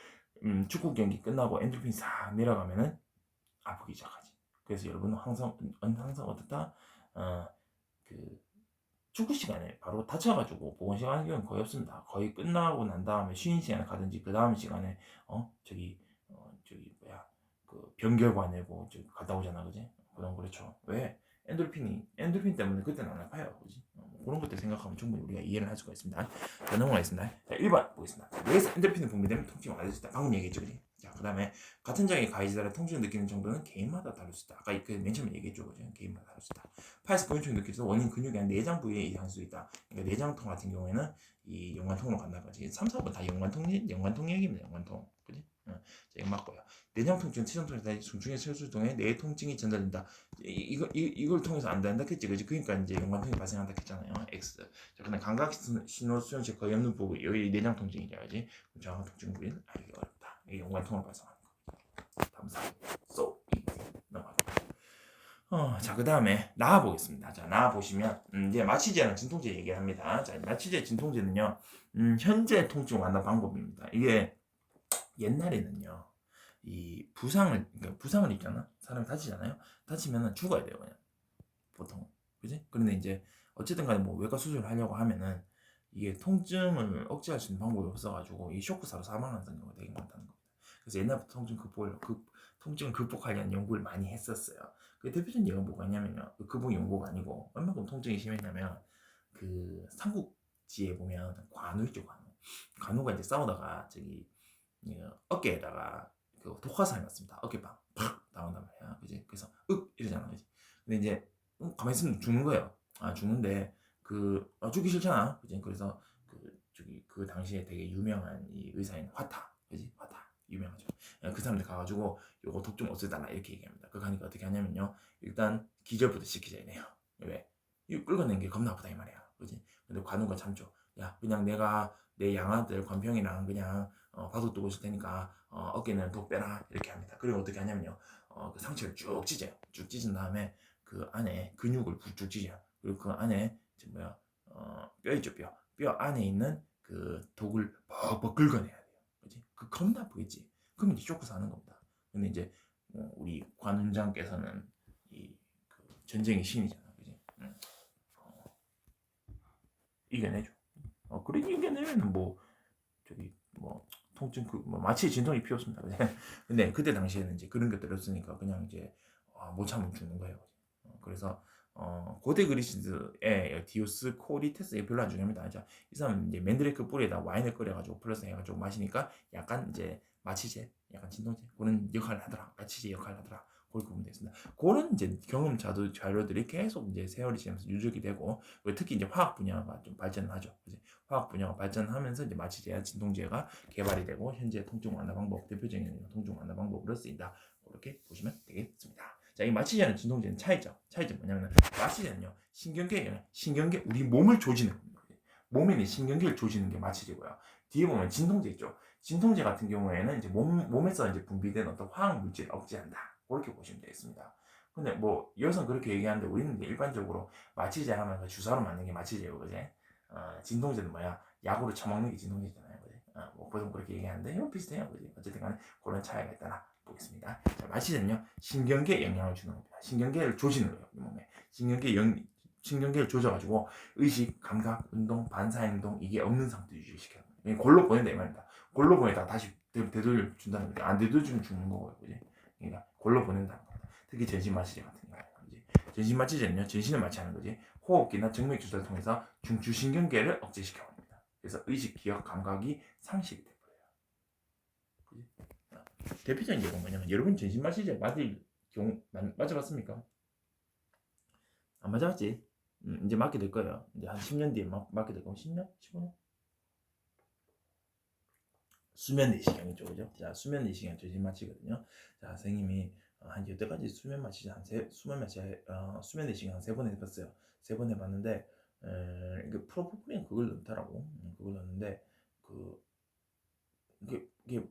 축구 경기 끝나고 엔도르핀이 싹 내려가면은 아프기 시작하지. 그래서 여러분은 항상 어떻다? 그 축구 시간에 바로 다쳐가지고 보건실 가는 경우는 거의 없습니다. 거의 끝나고 난 다음에 쉬는 시간에 가든지 그 다음 시간에 뭐야, 그 변결과 내고 갔다 오잖아, 그지? 그럼 그렇죠. 왜? 엔도르핀 때문에 그때는 안 아파요, 그지? 그런 것들 생각하면 충분히 우리가 이해를 할 수가 있습니다. 자, 넘어가겠습니다. 자, 1번 보겠습니다. 뇌에서 엔도르핀이 분비되면 통증이 완화될 수 있다. 방금 얘기했죠, 그지? 자, 그 다음에 같은 장에 가해지에 따라 통증을 느끼는 정도는 개인마다 다를 수 있다. 아까 맨 처음에 얘기했죠, 그죠? 개인마다 다를 수 있다. 파에서 근육통이 느껴서 원인 근육이 아닌 내장 부위에 이상할 수 있다. 그러니까 내장통 같은 경우에는 이 연관통으로 간다는 거지. 3, 4번 다 연관통 얘기입니다. 연관통, 그지? 자, 이거 맞고요. 내장 통증, 치정 통증, 중증의 혈술 통해 뇌 통증이 전달된다. 이걸 통해서 안 된다 했지, 그지? 그러니까 이제 연관통이 발생한다 했잖아요. X. 자, 근데 감각 신호 수용체 거의 없는 부분, 여기 내장 통증이죠, 그지? 정확한 통증 부위는 알기 어렵다. 이게 연관통으로 발생하는 거. 다음 사람. So easy. 넘어갑니다. 자, 그 다음에 나와보겠습니다. 자, 나와보시면 이제 마취제랑 진통제 얘기를 합니다. 자, 마취제, 진통제는요, 현재 통증 완화 방법입니다. 이게 옛날에는요, 그러니까 부상을 입잖아. 사람이 다치잖아요. 다치면은 죽어야 돼요, 그냥. 보통. 그지? 그런데 이제 어쨌든 간에 뭐 외과 수술을 하려고 하면은 이게 통증을 억제할 수 있는 방법이 없어가지고 이 쇼크사로 사망하는 경우가 되게 많다는 겁니다. 그래서 옛날부터 통증을 극복하려는 연구를 많이 했었어요. 그 대표적인 예가 뭐가 있냐면요. 그 극복 연구가 아니고 얼마큼 통증이 심했냐면 그 삼국지에 보면 관우 있죠, 관우. 관우가 이제 싸우다가 저기 어깨에다가 그 독화살이 맞습니다. 어깨빵 팍 나온단 말이야, 그지? 그래서 이러잖아, 그지? 근데 이제 가만히 있으면 죽는 거예요. 죽는데 죽기 싫잖아, 그지? 그래서 그 당시에 되게 유명한 이 의사인 화타, 그지? 화타 유명하죠. 그 사람들 가가지고 요거 독 좀 없애달라 이렇게 얘기합니다. 그거 하니까 어떻게 하냐면요, 일단 기절부터 시키자 이네요. 왜? 이거 끌어내는 게 겁나 아프다 이 말이야, 그지? 근데 관우가 참죠. 야, 그냥 내가 내 양아들 관평이랑 그냥 바둑 두고 있을 테니까 어깨는 독 빼라 이렇게 합니다. 그리고 어떻게 하냐면요, 그 상처를 쭉 찢어요. 쭉 찢은 다음에 그 안에 근육을 쭉 찢어요. 그리고 그 안에 뼈 있죠, 뼈 안에 있는 그 독을 벅벅 긁어내야 돼요. 그지? 그 겁나 아프겠지. 그러면 이제 쇼크 사는 겁니다. 근데 이제 우리 관훈장께서는 그 전쟁의 신이잖아, 그지? 이겨내죠. 그래 이겨내면 뭐 저기 뭐 통증 뭐 마치 진통이 피웠습니다. 근데 그때 당시에는 이제 그런 것들이 없으니까 그냥 이제 못 참으면 죽는 거예요. 그래서 고대 그리스의 디오스 코리테스 이 별로 안 중요합니다. 이 사람은 이제 맨드레이크 뿌리에다 와인을 끓여가지고 플러스 해가지고 마시니까 약간 이제 마취제, 약간 진통제 그런 역할을 하더라. 마취제 역할을 하더라. 그렇게 보면 되겠습니다. 그런 이제 경험 자료들이 계속 이제 세월이 지나면서 누적이 되고, 특히 이제 화학 분야가 좀 발전하죠. 그치? 화학 분야가 발전하면서 이제 마취제와 진통제가 개발이 되고 현재 통증 완화 방법, 대표적인 통증 완화 방법으로 쓰인다. 그렇게 보시면 되겠습니다. 자, 이 마취제는 진통제는 차이점 뭐냐면, 마취제는요, 신경계 우리 몸을 조지는 겁니다. 몸에 있는 신경계를 조지는 게 마취제고요. 뒤에 보면 진통제 있죠. 진통제 같은 경우에는 이제 몸에서 이제 분비된 어떤 화학 물질을 억제한다. 그렇게 보시면 되겠습니다. 근데 뭐 여기서 그렇게 얘기하는데 우리는 일반적으로 마취제 하면 그 주사로 맞는 게 마취제고, 그지? 진통제는 뭐야? 약으로 처먹는 게 진통제잖아요, 그지? 뭐 보통 그렇게 얘기하는데 이건 비슷해요, 그지? 어쨌든 간에 그런 차이가 있다나 보겠습니다. 자, 마취제는요, 신경계에 영향을 주는 겁니다. 신경계를 조지는 거예요, 몸에. 신경계를 조져가지고 의식, 감각, 운동, 반사행동 이게 없는 상태 유지시켜요. 골로 보낸다 이 말입니다. 골로 보내다가 다시 되돌려 준다는 거죠. 안 되돌려주면 죽는 거고요, 그지? 그러니까 골로 보낸다는 겁니다. 특히 전신 마취제 같은 경우, 그지? 전신 마취제는요, 전신을 마취하는 거지. 호흡기나 정맥 주사를 통해서 중추신경계를 억제시켜버립니다. 그래서 의식, 기억, 감각이 상실이 돼버려요. 그지? 대표적인 예가 뭐냐면, 여러분 전신 마취제 맞아봤습니까? 안 맞아봤지? 이제 맞게 될 거예요. 이제 한 10년 뒤에 맞게 될 거고, 10년? 15년? 수면 내시경이죠, 그죠? 자, 수면 내시경 전신 마취거든요. 자, 선생님이 한 여태까지 수면 마취 수면 내시경 한 3번 해봤어요. 3번 해봤는데 그 프로포폴린 그걸 넣더라고. 그걸 넣는데 이게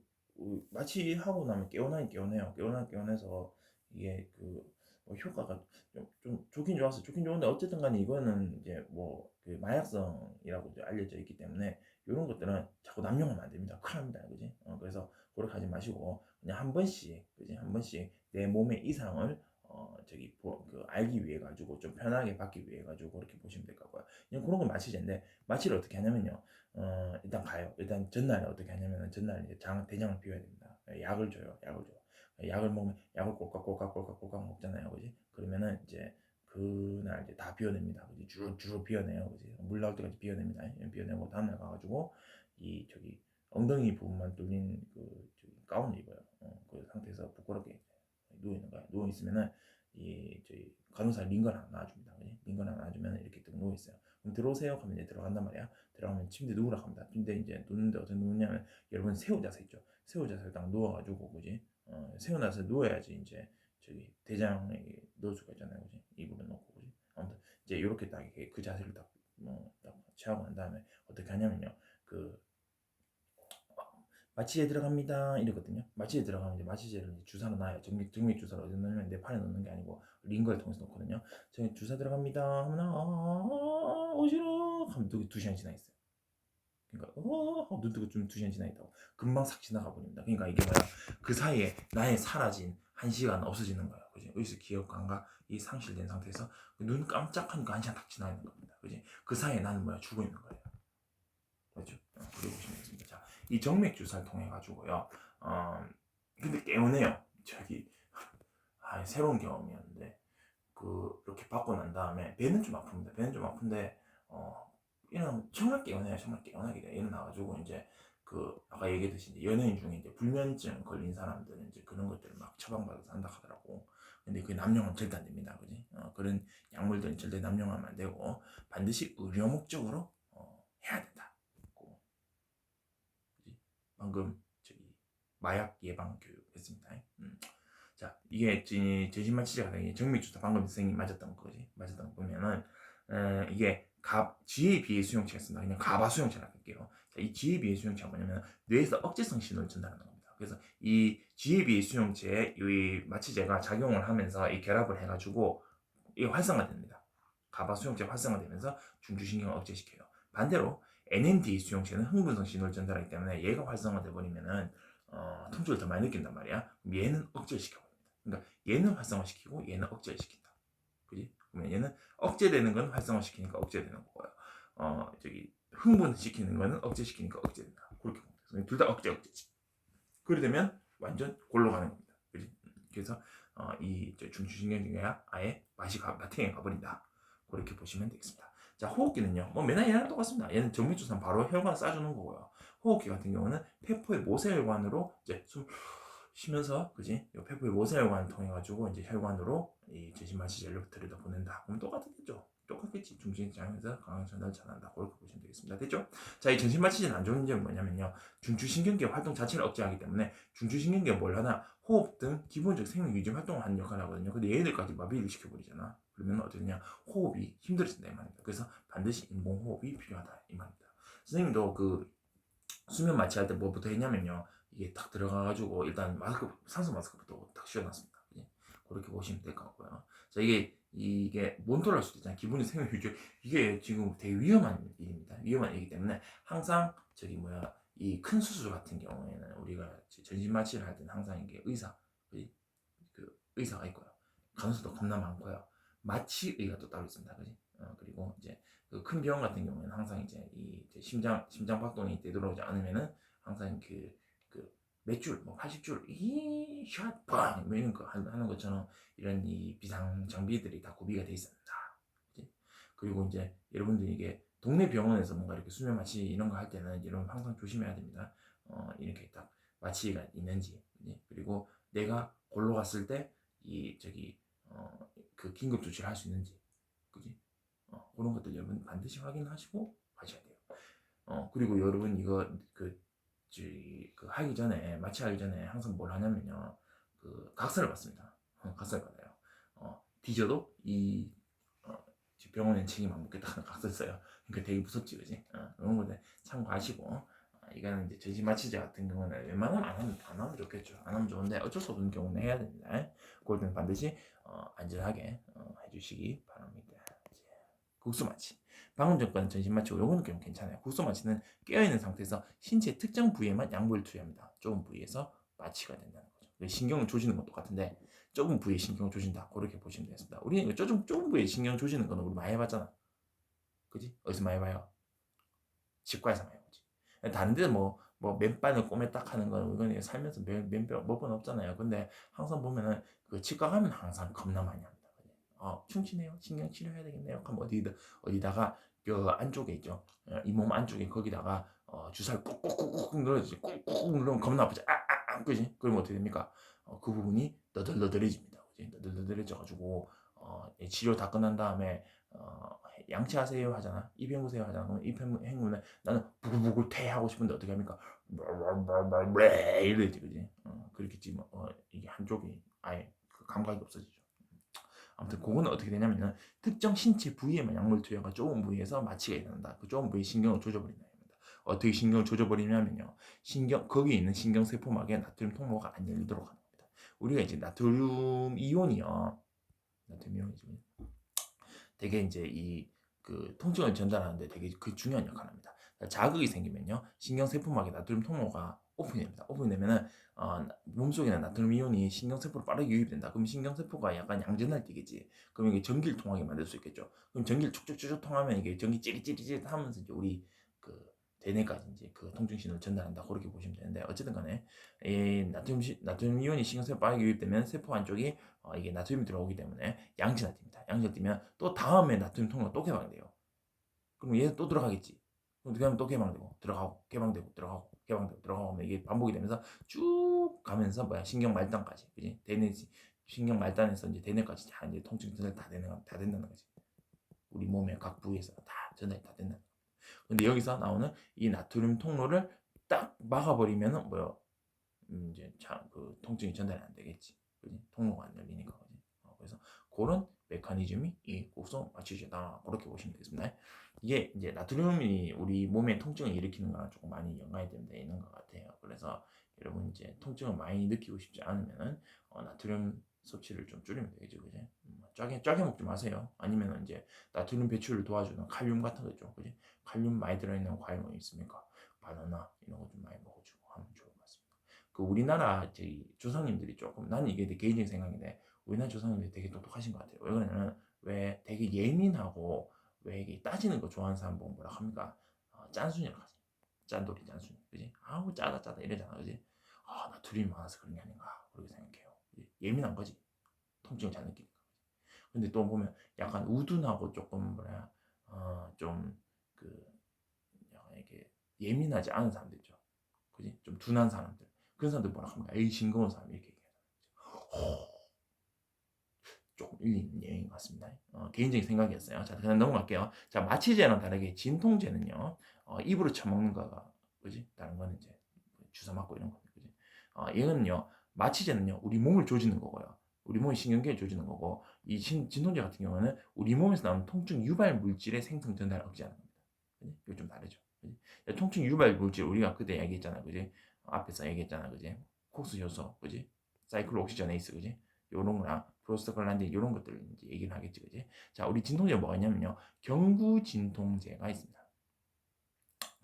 마취하고 나면 개운하긴 개운해요. 개운해서 이게 뭐 효과가 좀 좋긴 좋았어. 좋긴 좋은데 어쨌든 간에 이거는 이제 그 마약성이라고 이제 알려져 있기 때문에 이런 것들은 자꾸 남용하면 안 됩니다. 큰일 납니다. 그지? 그래서 그렇게 하지 마시고 그냥 한 번씩, 그지? 한 번씩 내 몸의 이상을 알기 위해 가지고 좀 편하게 받기 위해 가지고 그렇게 보시면 될 거고요. 그냥 그런 건 마취제인데, 마취를 어떻게 하냐면요. 일단 가요. 일단 전날에 어떻게 하냐면, 전날에 이제 대장을 비워야 됩니다. 약을 줘요. 약을 먹으면 약을 꼴깍꼴깍 먹잖아요, 그지? 그러면은 이제 그날 이제 다 비워냅니다. 그지? 주로 비워내요, 그지? 물 나올 때까지 비워냅니다. 비워내고 다음날 가가지고 엉덩이 부분만 뚫린 가운을 입어요. 그 상태에서 부끄럽게 누워 있는 거야. 누워 있으면은 저희 간호사 링건 하나 놔줍니다. 그지? 링건 하나 놔주면 이렇게 딱 누워 있어요. 그럼 들어오세요. 하면 이제 들어간단 말이야. 들어가면 침대 누우라 합니다. 침대 이제 누는데 어떻게 누우냐면, 여러분 새우 자세 있죠? 새우 자세 딱 누워가지고, 그지? 새우 자세 누워야지 이제 대장에 넣을 수가 있잖아요, 그지? 입으로 넣고, 그지? 아무튼 이제 이렇게 딱 그 자세를 딱 취하고 난 다음에 어떻게 하냐면요, 마취제 들어갑니다 이러거든요. 마취제 들어가면 이제 마취제를 주사로 놔요. 정맥 주사로 어디 넣으면 내 팔에 넣는 게 아니고 링거를 통해서 넣거든요. 주사 들어갑니다 하면 어지러워 하면 두 시간 지나 있어요. 그러니까 하고 눈 뜨고 좀 2시간 지나 있다고 금방 싹 지나가 버립니다. 그러니까 이게 뭐야, 그 사이에 나의 사라진 1시간 없어지는 거야, 그지? 의식 기억 감각이 상실된 상태에서 눈 깜짝하니까 1시간 딱 지나 있는 겁니다. 그지? 그 사이에 나는 뭐야 죽어 있는 거예요. 맞죠? 그리고 보시면 되겠습니다. 자, 이 정맥 주사를 통해 가지고요. 근데 개운해요. 저기 새로운 경험이었는데 이렇게 받고 난 다음에 배는 좀 아픕니다. 배는 좀 아픈데 이런 정말 개운해요. 정말 개운하게 일어나가지고 이제 아까 얘기했듯이 이제 연예인 중에 이제 불면증 걸린 사람들은 이제 그런 것들을 막 처방받아서 한다 하더라고. 근데 그 남용은 절대 안 됩니다. 그지? 그런 약물들은 절대 남용하면 안 되고 반드시 의료 목적으로 해야 된다. 그지? 방금 저기 마약 예방 교육 했습니다. 자, 이게 제시만 치제가 되게 정밀주사 방금 선생님 맞았던 거지. 맞았던 거 보면은 이게 GABA 수용체가 있습니다. 그냥 가바 수용체라고 할게요. 자, 이 GABA 수용체가 뭐냐면 뇌에서 억제성 신호를 전달하는 겁니다. 그래서 이 GABA 수용체에 이 마취제가 작용을 하면서 이 결합을 해가지고 이게 활성화됩니다. 가바 수용체가 활성화되면서 중추신경을 억제시켜요. 반대로 NMDA 수용체는 흥분성 신호를 전달하기 때문에 얘가 활성화돼 버리면은 통증을 더 많이 느낀단 말이야. 그럼 얘는 억제시켜 버립니다. 그러니까 얘는 활성화시키고 얘는 억제시킨다. 그지? 그러면 얘는 억제되는 건 활성화시키니까 억제되는 거고요. 흥분시키는 거는 억제시키니까 억제된다. 그렇게 보면 돼요. 둘 다 억제지. 그래 되면 완전 골로 가는 겁니다. 그지? 그래서 이 중추신경계가 아예 마팅에 가버린다. 그렇게 보시면 되겠습니다. 자, 호흡기는요. 뭐 맨날 얘랑 똑같습니다. 얘는 정밀주사는 바로 혈관 쏴주는 거고요. 호흡기 같은 경우는 폐포의 모세혈관으로 이제 숨 쉬면서, 그지? 이 폐포의 모세혈관을 통해 가지고 이제 혈관으로 이 제시마취제를 들여다 보낸다. 그럼 똑같겠죠. 똑같겠지. 중추신경에서 강한 전달 잘한다. 그렇게 보시면 되겠습니다. 됐죠? 자, 이 전신마취제는 안 좋은 점이 뭐냐면요. 중추신경계 활동 자체를 억제하기 때문에 중추신경계가 뭘 하나? 호흡 등 기본적 생명 유지 활동을 하는 역할을 하거든요. 근데 얘네들까지 마비를 시켜버리잖아. 그러면 어떻게 되냐? 호흡이 힘들어진다 이 말입니다. 그래서 반드시 인공호흡이 필요하다 이 말입니다. 선생님도 수면 마취할 때 뭐부터 했냐면요. 이게 딱 들어가가지고 일단 산소 마스크부터 딱 씌워놨습니다. 그렇게 보시면 될 것 같고요. 자, 이게 몬토할 수도 있잖아요. 기본이 생명 유지. 이게 지금 되게 위험한 일입니다. 위험한 일이기 때문에 항상 이 큰 수술 같은 경우에는 우리가 전신 마취를 할 때는 항상 이게 의사가 있고요. 간호사도 겁나 많고요. 마취의가 또 따로 있습니다. 그지? 그리고 이제 큰 병원 같은 경우에는 항상 이제 심장 박동이 되돌아오지 않으면은 항상 몇 줄, 뭐 80줄, 샷, 팡! 뭐 이런 거 하는 것처럼 이런 이 비상 장비들이 다 구비가 돼 있습니다. 그치? 그리고 이제 여러분들이 이게 동네 병원에서 뭔가 이렇게 수면 마취 이런 거 할 때는 여러분 항상 조심해야 됩니다. 이렇게 딱 마취가 있는지, 그치? 그리고 내가 골로 갔을 때 긴급 조치를 할 수 있는지, 그지? 그런 것들 여러분 반드시 확인하시고 가셔야 돼요. 그리고 여러분 이거 하기 전에 마취하기 전에 항상 뭘 하냐면요, 각서를 받습니다. 각서를 받아요. 뒤져도 병원엔 책임 안 묻겠다 하는 각서를 써요. 그러니까 되게 무섭지, 그지? 그런 것들 참고하시고. 이거는 이제 전신 마취제 같은 경우는 웬만하면 안 하면 좋겠죠. 안 하면 좋은데 어쩔 수 없는 경우는 해야 됩니다. 그걸 반드시 안전하게 해주시기 바랍니다. 국소마취. 방금 전과는 전신마취고 요거는 좀 괜찮아요. 국소마취는 깨어있는 상태에서 신체 특정 부위에만 약물을 투여합니다. 좁은 부위에서 마취가 된다는 거죠. 신경을 조지는 건 똑같은데 좁은 부위에 신경을 조진다. 그렇게 보시면 되겠습니다. 우리는 좁은 부위에 신경 조지는 거는 우리 많이 해봤잖아. 그지? 어디서 많이 봐요? 치과에서 많이 보지. 다른 데는 맨바늘 꼬매 딱 하는 거는 이건 살면서 몇 번 없잖아요. 근데 항상 보면은 치과 가면 항상 겁나 많이 합니다. 충치네요. 신경 치료해야 되겠네요. 그럼 어디다가 안쪽에 있죠. 이 몸 안쪽에 거기다가 주사를 꾹꾹꾹꾹 눌러주지. 꾹꾹 누르면 겁나 아프지. 그지? 그러면 어떻게 됩니까? 그 부분이 너덜너덜해집니다. 그지? 너덜너덜해져가지고 치료 다 끝난 다음에 양치하세요 하잖아. 입 헹구세요 하잖아. 그럼 입 헹구면 나는 부글부글 퇴 하고 싶은데 어떻게 합니까? 이러지, 그지? 그렇겠지. 이게 한쪽이 아예 감각이 없어지죠. 아무튼 그거는 어떻게 되냐면은 특정 신체 부위에만 약물 투여가 좁은 부위에서 마취가 일어난다. 그 좁은 부위 신경을 조져버린다. 어떻게 신경을 조져버리냐면요. 거기에 있는 신경세포막에 나트륨 통로가 안 열리도록 하는 겁니다. 우리가 이제 나트륨 이온이요. 나트륨 이온이지. 되게 이제 통증을 전달하는데 되게 중요한 역할을 합니다. 자극이 생기면요. 신경세포막에 나트륨 통로가 오픈이 됩니다. 오픈이 되면은 몸속에는 나트륨 이온이 신경세포로 빠르게 유입된다. 그럼 신경세포가 약간 양전할 때겠지. 그럼 이게 전기를 통하게 만들 수 있겠죠. 그럼 전기를 쭉쭉쭉 통하면 이게 전기 찌릿찌릿 하면서 이제 우리 그 대뇌까지 이제 그 통증 신호를 전달한다. 그렇게 보시면 되는데 어쨌든 간에 이 나트륨 이온이 신경세포 빠르게 유입되면 세포 안쪽에 이게 나트륨이 들어오기 때문에 양진화 됩니다. 양진화 되면 또 다음에 나트륨 통로가 또 개방돼요. 그럼 얘 또 들어가겠지. 어떻게 하면 또 개방되고 들어가고 개방되고 들어가고 개방되고 들어가고 하면 이게 반복이 되면서 쭉 가면서 뭐야 신경 말단까지, 그지? 대뇌 신경 말단에서 이제 대뇌까지 다 이제 통증 전달 다 된다는 거지. 우리 몸의 각 부위에서 다 전달이 다 된다. 근데 여기서 나오는 이 나트륨 통로를 딱 막아버리면은 뭐야 이제 그 통증이 전달이 안 되겠지. 그지? 통로가 안 열리니까. 그지? 그래서 그런 메커니즘이 이 곡성 마취제다. 그렇게 보시면 되겠습니다. 이게 이제 나트륨이 우리 몸의 통증을 일으키는 거랑 조금 많이 연관이 되어 있는 것 같아요. 그래서 여러분 이제 통증을 많이 느끼고 싶지 않으면은 나트륨 섭취를 좀 줄이면 되겠죠, 그지? 짜게 먹지 마세요. 아니면 이제 나트륨 배출을 도와주는 칼륨 같은 거 있죠, 그지? 칼륨 많이 들어있는 과일 뭐 있습니까? 바나나 이런 거 좀 많이 먹어주고 하면 좋을 것 같습니다. 그 우리나라 저희 조상님들이 조금, 나는 이게 내 개인적인 생각인데 우리나라 조상님들이 되게 똑똑하신 것 같아요. 왜 그러냐면 왜 되게 예민하고 왜 이게 따지는 거 좋아하는 사람 보면 뭐라 합니까? 짠순이라고 하지. 짠돌이 짠순이, 그지? 아우 짜다 이러잖아, 그지? 나트륨이 많아서 그런 게 아닌가 그렇게 생각해요. 그지? 예민한 거지. 통증을 잘 느끼니까. 근데 또 보면 약간 우둔하고 조금 뭐냐 좀그 약간 이렇게 예민하지 않은 사람들 있죠. 그지? 좀 둔한 사람들. 그런 사람들 뭐라 합니까? 에이 싱거운 사람 이렇게 얘기해요. 조금 일리 있는 내용인 것 같습니다. 개인적인 생각이었어요. 자, 그냥 넘어갈게요. 자, 마취제랑 다르게 진통제는요, 입으로 처먹는 거가, 그지? 다른 거는 이제 주사 맞고 이런 거죠, 그지? 얘는요, 마취제는요, 우리 몸을 조지는 거고요. 우리 몸의 신경계를 조지는 거고, 이 진통제 같은 경우는 우리 몸에서 나오는 통증 유발 물질의 생성 전달을 억제하는 겁니다. 그지? 이거 좀 다르죠. 그지? 통증 유발 물질 우리가 그때 얘기했잖아, 그지? 앞에서 얘기했잖아, 그지? 콕스 효소, 그지? 사이클옥시전에이스, 그지? 요런 거랑 프로스타글란딘 이런 것들 이제 얘기를 하겠지, 그지? 자, 우리 진통제가 뭐가 있냐면요, 경구 진통제가 있습니다.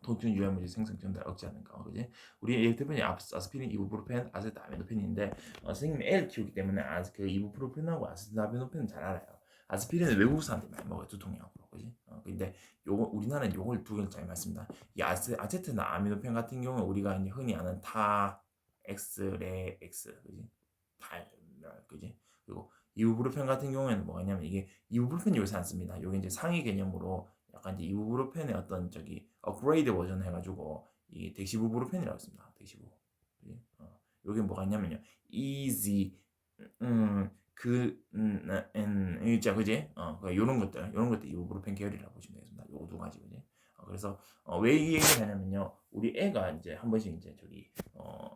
통증 유발물질 생성 전달 억제하는 거, 그지? 우리 대표님 아스피린, 이부프로펜, 아세트아미노펜인데 선생님이 애를 키우기 때문에 그 이부프로펜하고 아세트아미노펜은 잘 알아요. 아스피린은 외국 사람들이 많이 먹어요, 두통약으로, 그지? 근데 요거 우리나라는 요걸 두 개를 잘 맞습니다. 이 아세트나 아미노펜 같은 경우는 우리가 이제 흔히 아는 엑스, 그지? 그지? 그리고 이부브루펜 같은 경우에는 뭐냐면 이게 이부브루펜 요새 안 씁니다. 이게 이제 상위 개념으로 약간 이제 이부브루펜의 어떤 저기 업그레이드 버전 해가지고 이 덱시부브루펜이라고 씁니다. 덱시부. 요게 뭐가 있냐면요. easy 자, 그지? 요런 것들 이부브루펜 계열이라고 보시면 되겠습니다. 요거 두 가지, 그지? 그래서 왜 이 얘기를 하냐면요. 우리 애가 이제 한 번씩 이제 저기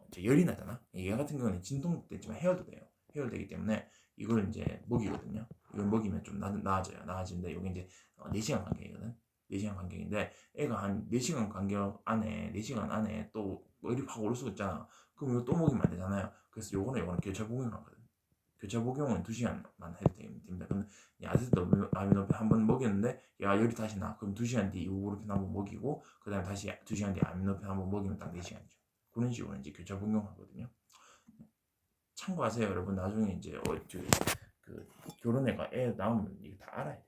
이제 열이 나잖아. 얘 같은 경우는 진통됐지만 해열되기 때문에 이걸 이제 먹이거든요. 이걸 먹이면 좀 나아져요. 나아지는데 이게 이제 4시간 간격이거든. 4시간 간격인데 애가 한 4시간 간격 안에 4시간 안에 또 열이 확 오를 수가 있잖아. 그럼 이거 또 먹이면 안 되잖아요. 그래서 요거는 교차 복용하거든. 교차 복용은 2시간만 해도 됩니다. 그럼 아세트 아미노펜 한번 먹였는데 야 열이 다시 나. 그럼 2시간 뒤에 이부브루펜 한번 먹이고 그 다음에 다시 2시간 뒤에 아미노펜 한번 먹이면 딱 4시간이죠. 그런 식으로 이제 교차 복용하거든요. 참고하세요, 여러분. 나중에 이제 그 결혼해가 애 낳으면 이거 다 알아야 돼요.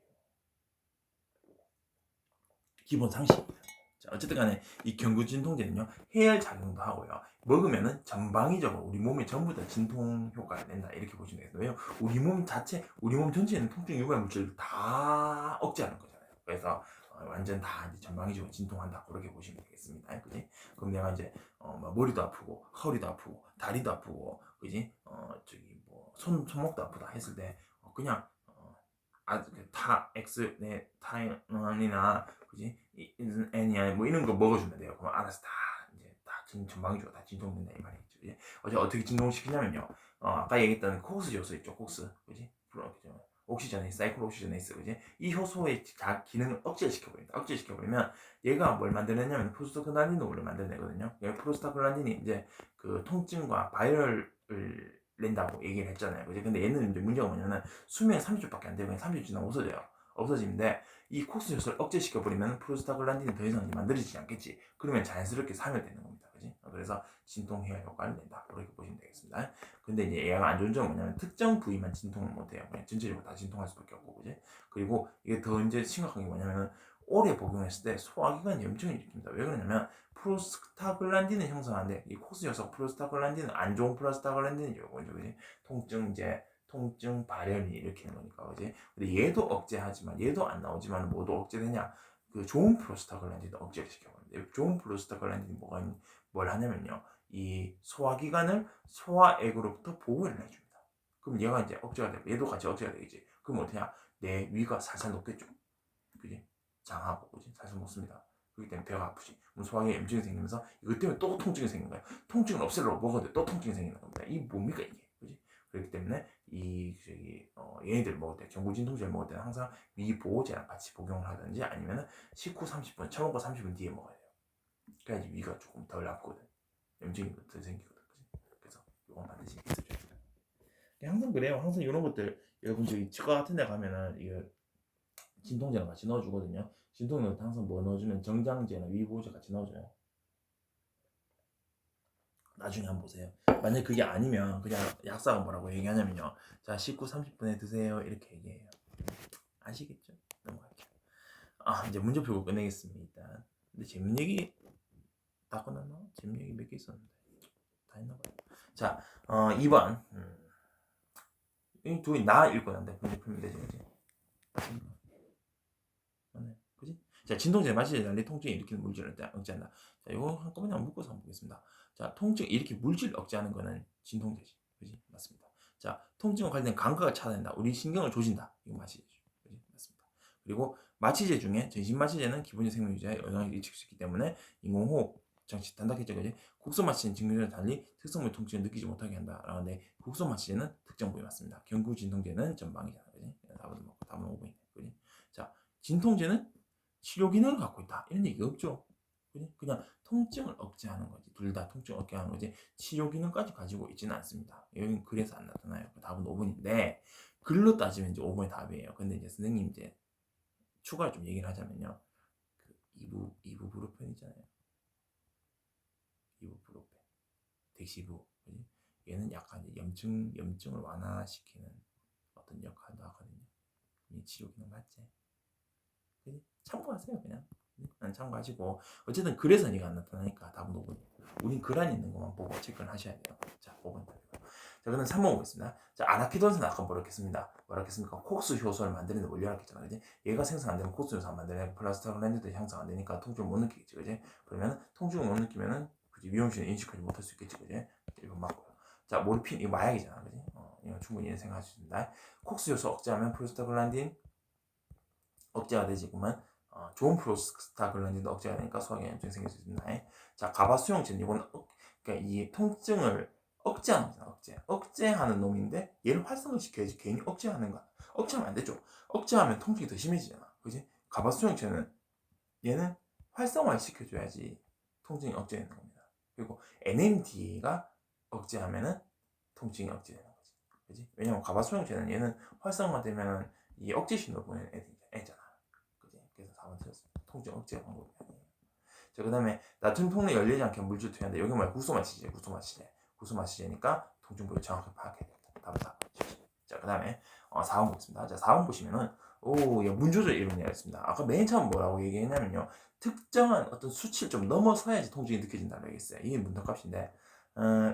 기본 상식입니다. 자, 어쨌든 간에 이 경구진통제는요, 해열 작용도 하고요. 먹으면은 전방위적으로 우리 몸에 전부 다 진통 효과가 낸다. 이렇게 보시면 되겠어요. 왜냐면 우리 몸 전체에는 통증 유발 물질을 다 억제하는 거잖아요. 그래서 완전 다 이제 전방위적으로 진통한다. 그렇게 보시면 되겠습니다. 그지? 그럼 내가 이제 머리도 아프고 허리도 아프고 다리도 아프고, 그지? 저기 뭐 손목도 아프다 했을 때 그냥 타 엑스 네 타이나, 그지? N이야 뭐 이런 거 먹어주면 돼요. 그럼 알아서 다 이제 다 전방위적으로 다 진통된다 이 말이겠죠. 그지? 어떻게 진통시키냐면요. 아까 얘기했던 콕스 효소 있죠, 콕스, 그지? 사이클 옥시전에이스, 그지? 이 효소의 기능을 억제시켜버리면 얘가 뭘 만들어내냐면 프로스타글란딘을 만들어내거든요. 프로스타글란딘이 이제 그 통증과 바이럴을 낸다고 얘기를 했잖아요, 그지? 근데 얘는 이제 문제가 뭐냐면 수명이 30초밖에 안 되고 30초 지나면 없어져요. 없어지는데 이 콕스 효소를 억제시켜버리면 프로스타글란딘이 더 이상 만들어지지 않겠지. 그러면 자연스럽게 사멸되는 겁니다. 그지? 그래서 진통 해야 효과를 낸다. 그렇게 보시면 되겠습니다. 근데 이제 얘가 안 좋은 점은 뭐냐면 특정 부위만 진통을 못해요. 그냥 전체적으로 다 진통할 수밖에 없고, 그지? 그리고 이게 더 이제 심각한 게 뭐냐면 오래 복용했을 때 소화기관 염증을 일으킵니다. 왜 그러냐면 프로스타글란딘을 형성하는데 이 콕스 효소 프로스타글란딘은 안 좋은 프로스타글란딘이죠. 그지? 통증 발현이 일으키는 거니까, 그지? 근데 얘도 억제하지만 얘도 안 나오지만 모두 억제되냐? 그 좋은 프로스타글란딘도 억제를 시켜버립니다. 좋은 프로스타글란딘이 뭘 하냐면요, 이 소화기관을 소화액으로부터 보호를 해줍니다. 그럼 얘가 이제 억제가 되고 얘도 같이 억제가 되겠지. 그럼 어떻게냐? 내 위가 살살 녹겠죠. 그지? 장하고, 그지? 살살 녹습니다. 그렇기 때문에 배가 아프지. 소화기에 염증이 생기면서 이것 때문에 또 통증이 생기는 거예요. 통증을 없애려고 먹어도 또 통증이 생기는 겁니다. 이 뭡니까 이게? 그지? 그렇기 때문에 얘네들 먹을 때, 경구진통제를 먹을 때는 항상 위 보호제랑 같이 복용을 하든지 아니면은 식후 30분, 처먹고 30분 뒤에 먹어야 돼요. 그래야지 위가 조금 덜 아프거든. 염증이 덜 생기거든. 그치? 그래서 이건 반드시 있어줘야 돼요. 항상 그래요. 항상 이런 것들 여러분 저기 치과 같은 데 가면은 이거 진통제랑 같이 넣어주거든요. 진통제는 항상 뭐 넣어주면 정장제나 위보호제 같이 넣어줘요. 나중에 한번 보세요. 만약 그게 아니면 그냥 약사가 뭐라고 얘기하냐면요, 자 식후 30분에 드세요 이렇게 얘기해요. 아시겠죠? 넘어갈게요. 이제 문제 풀고 끝내겠습니다. 근데 재밌는 얘기 다 끝났나? 재밌는 얘기 몇 개 있었는데 다 했나봐요. 자 2번 이 둘이 나 읽고 난데 문제 풀면 되지, 그지? 맞네, 그지? 자, 진통제 마시지 달리 통증을 일으키는 물질을 억제한다. 자, 이거 한꺼번에 한번 묶어서 한번 보겠습니다. 자, 통증 이렇게 물질 억제하는 거는 진통제지, 그지? 맞습니다. 자, 통증과 관련된 감각을 차단한다. 우리 신경을 조진다. 이거 마시제, 그지? 맞습니다. 그리고 마취제 중에 전신 마취제는 기본적 생명유지에 영향을 미칠 수 있기 때문에 인공호흡 장치 단답했죠, 그지? 국소 마취제는 증류제와 달리 특성물 통증을 느끼지 못하게 한다. 라는데 국소 마취제는 특정 부위 맞습니다. 경구 진통제는 전방이잖아, 그지? 답은 먹고 답은 5번이네, 그지? 자, 진통제는 치료 기능을 갖고 있다. 이런 얘기 없죠. 그냥 통증을 억제하는 거지. 둘 다 통증을 억제하는 거지. 치료 기능까지 가지고 있지는 않습니다. 여기는 그래서 안 나타나요. 답은 5번인데 글로 따지면 이제 5번이 답이에요. 근데 이제 선생님 이제 추가로 좀 얘기를 하자면요. 그 이부브루펜 있잖아요. 이부브루펜. 덱시부. 얘는 약간 염증을 완화시키는 어떤 역할도 하거든요. 이 치료 기능 맞지? 참고하세요, 그냥. 참고하시고 어쨌든 그래서 얘가 안 나타나니까 답은 5번. 우린 글 안에 있는 것만 보고 체크를 하셔야 돼요. 자, 5번 답이고. 자, 그럼 3번 보겠습니다. 자, 아라키돈스는 아까 뭐라겠습니까? 콕스 효소를 만드는 원료라고 했잖아, 그지? 얘가 생성 안 되면 콕스 효소 안 만드는 플라스타글란딘도 형성 안 되니까 통증을 못 느끼겠지, 그지? 그러면 통증을 못 느끼면은 그지 위험신을 인식하지 못할 수 있겠지, 그지? 1번 맞고요. 자, 모르핀 이거 마약이잖아, 그지? 이거 충분히 생각할 수 있습니다. 콕스 효소 억제하면 프로스타글란딘 억제가 되지만 좋은 프로스타글란딘도 억제가 되니까 소화기 염증이 생길 수 있습니다. 자, 가바 수용제는 이건 그러니까 이 통증을 억제하는 거잖아. 억제하는 놈인데 얘를 활성화시켜야지. 괜히 억제하는 거야. 억제하면 안 되죠. 억제하면 통증이 더 심해지잖아. 그지? 가바 수용제는 얘는 활성화를 시켜줘야지 통증이 억제되는 겁니다. 그리고 NMDA가 억제하면은 통증이 억제되는 거지. 그지? 왜냐면 가바 수용제는 얘는 활성화되면 이 억제 신호를 보내는 애잖아. 그래서 4번 틀렸습니다. 통증 억제 방법이 아니에요. 자, 그 다음에 나트륨 통로에 열리지 않게 물질 투여한다. 여기 뭐야? 구소마취제니까 통증 부위를 정확히 파악해야 됩니다. 답은 4번. 자, 그 다음에 4번 보겠습니다. 자, 4번 보시면은 문조절 이론이라 했습니다. 아까 맨 처음 뭐라고 얘기했냐면요, 특정한 어떤 수치를 좀 넘어서야지 통증이 느껴진다고 얘기했어요. 이게 문턱값인데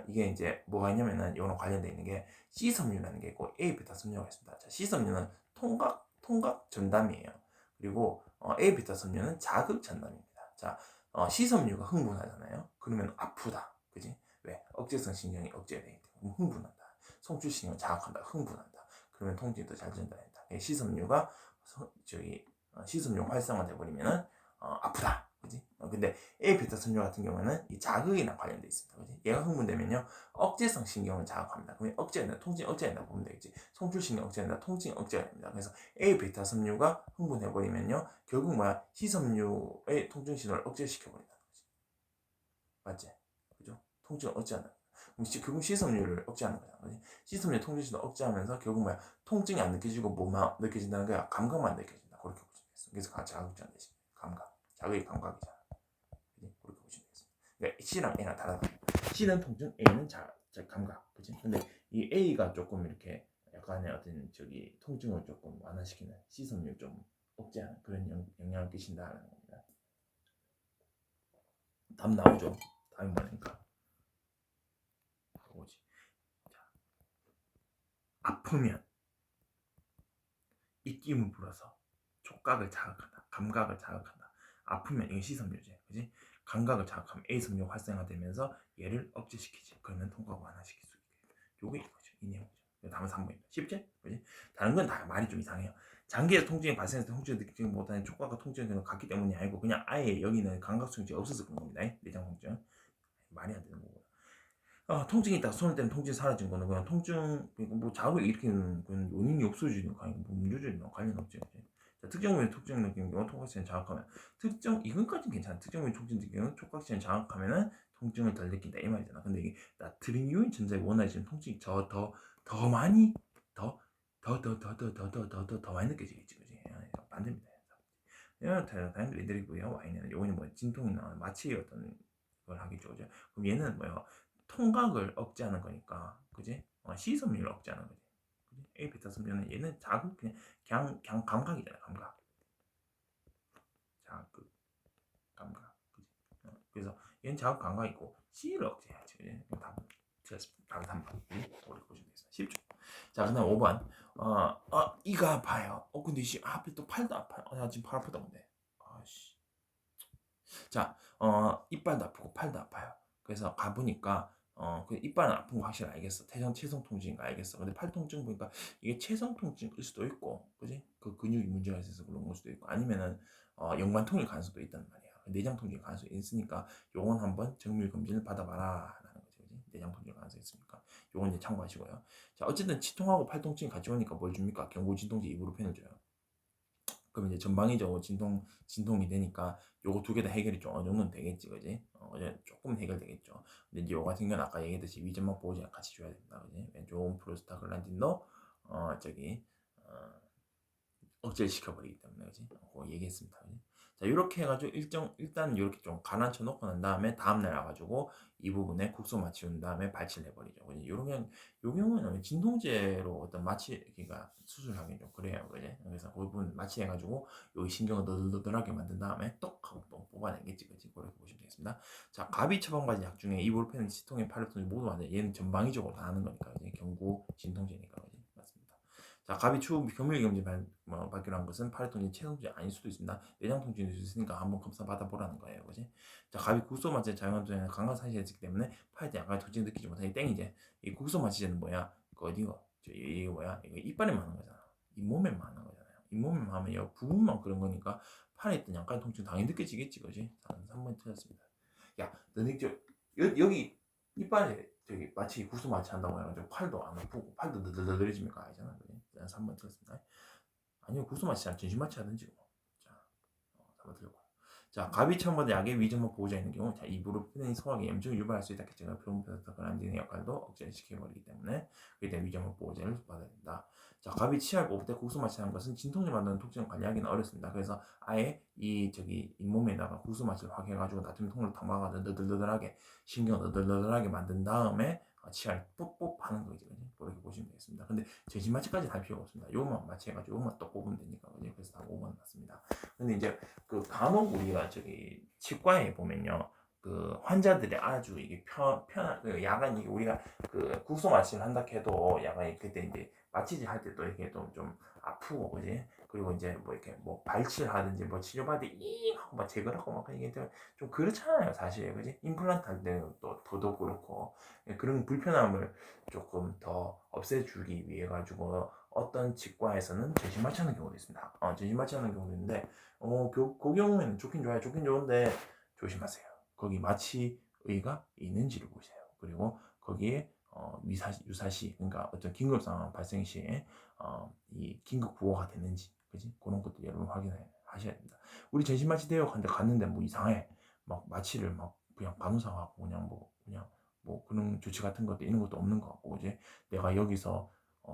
이게 이제 뭐가 있냐면은 이거랑 관련되어 있는 게 C섬유라는 게 있고 A베타 섬유가 있습니다. 자, C섬유는 통각 전담이에요. 그리고 A베타 섬유는 자극 전담입니다. 자, C섬유가 흥분하잖아요. 그러면 아프다. 그지? 왜? 억제성 신경이 억제되기 때문에 흥분한다. 송출신경을 자극한다. 흥분한다. 그러면 통증이 더 잘 전달된다. C섬유가 C섬유 활성화돼 버리면은 아프다. 그지? 근데 A베타 섬유 같은 경우는 이 자극이랑 관련돼 있습니다. 그지? 얘가 흥분되면요, 억제성 신경을 자극합니다. 그러면 억제된다. 통증 억제된다 보면 되겠지. 송출신경 억제된다. 통증 억제가 됩니다. 그래서 A베타 섬유가 흥분해 버리면요, 결국 뭐야? C섬유의 통증 신호를 억제시켜 버린다는 거지. 맞지? 그죠? 통증 억제한다. 그럼 결국 C섬유를 억제하는 거야. C섬유 통증 신호 억제하면서 결국 뭐야? 통증이 안 느껴지고 뭐만 느껴진다는 거야? 감각만 느껴진다. 그렇게 보시면 되겠습니다. 그래서 자극전 대신 감각, 자극의 감각이잖아. 그렇게 보시면 되겠습니다. 그러니까 C랑 A랑 다르다. C는 통증, A는 감각, 그지? 근데 이 A가 조금 이렇게 약간의 어떤 저기 통증을 조금 완화시키는 시섬유를 좀 억제하는 그런 영향을 끼친다라는 겁니다. 답 나오죠? 답이 뭐니까? 뭐지? 아프면 입김을 불어서 촉각을 자극한다. 감각을 자극한다. 아프면 이게 C섬유제, 그지? 감각을 자극하면 A섬유 활성화되면서 얘를 억제시키지. 그러면 통과가 완화시킬 수 있게. 요게 이거죠. 이 내용이죠. 다음은 3번입니다. 쉽지? 그지? 다른 건 다 말이 좀 이상해요. 장기에서 통증이 발생해서 통증을 느끼지 못하는 촉각과 통증을 갖기 때문이 아니고 그냥 아예 여기는 감각통증이 없어서 그런 겁니다. 내장 통증. 말이 안 되는 거고. 통증이 있다. 손을 떼면 통증이 사라진 거는 그냥 통증, 뭐 자극을 일으키는 그런 요인이 없어지는 거 아니고 뭐 문제적인 관련 없지. 자, 특정부위 촉증 느끼는 경우 촉각시는 자극하면 이건까지는 괜찮아. 특정부위 촉증 느끼는 경우 촉각시는 자극하면은 통증을 덜 느낀다 이 말이잖아. 근데 이게 나트륨 전자의 원활해지는 통증이 더 많이 더 많이 느껴지겠지, 그지? 반대입니다. 다른 애들이고요. 와인은 요거는 뭐 진통이나 마취의 어떤 걸 하겠죠, 그죠? 그럼 얘는 뭐야? 통각을 억제하는 거니까, 그지? C섬유를 억제하는 거지. 그지? A 베타 섬유는 얘는 자극 그냥 감각이잖아, 감각. 자극, 감각, 그지? 그래서 얘는 자극 감각이고 C를 억제해야지, 그지? 답은 틀렸습니다. 답은 3번. 오래 보시면 되겠습니다. 쉽죠? 자, 그다음 5번. 이가 아파요. 근데 하필 또 팔도 아파요. 나 지금 팔 아프다 근데. 아씨. 자, 이빨도 아프고 팔도 아파요. 그래서 가보니까 그 이빨은 아픈 거 확실히 알겠어. 체성 통증인 거 알겠어. 근데 팔 통증 보니까 이게 체성 통증일 수도 있고, 그지? 그 근육이 문제가 있어서 그런 걸 수도 있고, 아니면은 역만통일 가능성도 있단 말이야. 내장 통일 가능성이 있으니까 요건 한번 정밀 검진을 받아봐라라는 거지, 그지? 내장 통일 가능성이 있으니까 요건 이제 참고하시고요. 자, 어쨌든 치통하고 팔 통증이 같이 오니까 뭘 줍니까? 경구 진통제 이부르펜을 줘요. 그럼 이제 전방위적으로 진통이 되니까 요거 두 개 다 해결이 좀 어느 정도는 되겠지, 그지? 조금 해결되겠죠. 근데 이제 요 같은 경우는 아까 얘기했듯이 위점막 보호제랑 같이 줘야 된다, 그지? 왼쪽 프로스타글란딘도 저기 억제를 시켜버리기 때문에, 그지? 그거 얘기했습니다, 그지? 자, 이렇게 해가지고 일단 이렇게 좀 가라앉혀 놓고 난 다음에 다음날 와가지고 이 부분에 국소 마취한 다음에 발치를 해버리죠. 그지? 요 경우에는 진통제로 어떤 마취기가 수술하기 좀 그래요, 그지? 그래서 그 부분 마취해가지고 여기 신경을 너덜너덜하게 만든 다음에 똑 하고 또 뽑아내겠지, 그지? 그렇게 보시면 되겠습니다. 자, 가비 처방받은 약 중에 이불펜, 치통에 파르톤이 모두 완전 얘는 전방위적으로 다 하는 거니까, 그지? 경구 진통제니까, 그지? 맞습니다. 자, 갑이 추후 경밀 검진 받기로 한 것은 파리통진 체성증이 아닐 수도 있습니다. 내장 통증일 수 있으니까 한번 검사 받아보라는 거예요, 그지? 자, 갑이 국소 마취 자연환경에 강한 사실이 있기 때문에 파리때 약간 통증 느끼지 못하니 땡이제. 이 국소 마취제는 뭐야? 그 어디가? 이게 뭐야? 이거 이빨에 많은 거잖아. 잇몸에 많은 거잖아요. 잇몸에 하면 여 부분만 그런 거니까 팔에 있던 약간 통증 당연히 느껴지겠지, 그지? 3번 틀렸습니다. 야, 너네 여기 이빨에 저기 마치 국소 마취 한다고 해가지고 팔도 안 아프고 팔도 느들느들해집니까? 아니잖아, 그지? 3번 틀렸습니다. 아니요, 국소 마취랑 전신 마취 하든지 뭐. 자, 3번 틀렸고. 자, 가비 처음보다 약의 위점막 보호자 있는 경우, 자, 이부르펜이 소화기 염증을 유발할 수 있다겠지만 병변에서 안되는 역할도 억제시켜버리기 때문에 그에 대한 위점막 보호제를 받아야 된다. 자, 가비 치아 뽑을 때 국소 마취하는 것은 진통제 만드는 통증을 관리하기는 어렵습니다. 그래서 아예 잇몸에다가 국소 마취를 확 해가지고 나트륨 통로 다 막아서 너덜너덜하게 신경 너덜너덜하게 만든 다음에 치아를 뽁뽁 파는 거지, 그렇게 보시면 되겠습니다. 근데 전신 마취까지 할 필요가 없습니다. 요것만 마취해가지고 요것만 또 뽑으면 되니까, 그래서 다 5번 맞습니다. 근데 이제 그 간혹 우리가 저기 치과에 보면요, 그 환자들이 아주 이게 편한 그 약간 이게 우리가 그 국소 마취를 한다 해도 약간 그때 이제 마취질 할 때 또 이렇게 좀 아프고, 그지? 그리고 이제 뭐 이렇게 뭐 발치를 하든지 뭐 치료받을 잉 하고 막 제거를 하고 막 이게 좀 그렇잖아요, 사실, 그지? 임플란트 할 때는 또 더더욱 그렇고. 그런 불편함을 조금 더 없애주기 위해 가지고 어떤 치과에서는 전신 마취하는 경우도 있습니다. 전신 마취하는 경우도 있는데 그 경우에는 좋긴 좋아요. 좋긴 좋은데 조심하세요. 거기 마취의가 있는지를 보세요. 그리고 거기에 유사시, 그러니까 어떤 긴급 상황 발생 시에 이 긴급 구호가 되는지, 그지? 그런 것도 여러분 확인하셔야 됩니다. 우리 전신 마취 대역한테 갔는데 뭐 이상해, 막 마취를 막 그냥 간호사하고 그냥 뭐 그런 조치 같은 것도 이런 것도 없는 것 같고, 이제 내가 여기서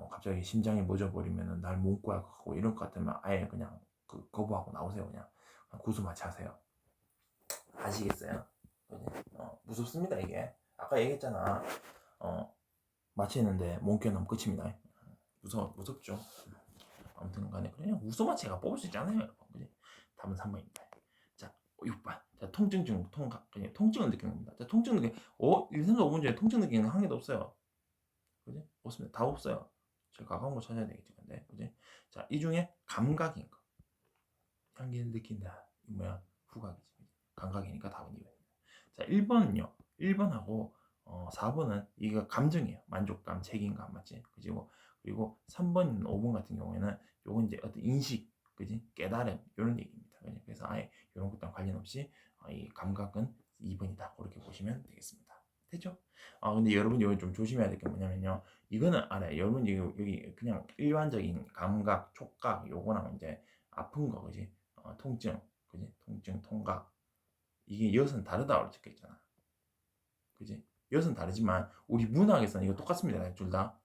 갑자기 심장이 멎어버리면은 날 못 구할 것 같고 이럴 것 같으면 아예 그냥 거부하고 나오세요. 그냥 고수 마취하세요. 아시겠어요? 무섭습니다 이게. 아까 얘기했잖아. 마취했는데 몸깨 넘 끝입니다. 무섭죠. 아무튼 간에 그냥 우소마취가 뽑을 수 있잖아요, 여러분. 그지? 답은 3번입니다. 자, 6번. 자, 통증 중 통각. 그냥 통증을 느끼는 겁니다. 자, 통증 느끼. 1, 3, 4, 5분 중에 통증 느끼는 거 한 개도 없어요. 그지? 없습니다. 다 없어요. 제가 가까운 거 찾아야 되겠지, 근데. 그지? 자, 이 중에 감각인 거. 향기를 느낀다. 이 뭐야? 후각이지. 감각이니까 답은 2번입니다. 자, 1번은요. 1번하고 4번은 이거 감정이에요. 만족감, 책임감, 맞지? 그리고 3번, 5번 같은 경우에는 요건 이제 어떤 인식, 그지? 깨달음, 이런 얘기입니다. 그지? 그래서 아예 이런 것과 관련 없이 이 감각은 2번이다. 그렇게 보시면 되겠습니다. 됐죠? 근데 여러분 여기 좀 조심해야 될 게 뭐냐면요. 이거는 알아요. 여러분 여기 그냥 일반적인 감각, 촉각, 요거랑 이제 아픈 거, 그지? 통증, 그지? 통증, 통각. 이게 여섯은 다르다고 적혀 있잖아. 그지? 여섯은 다르지만 우리 문학에서는 이거 똑같습니다. 둘 다.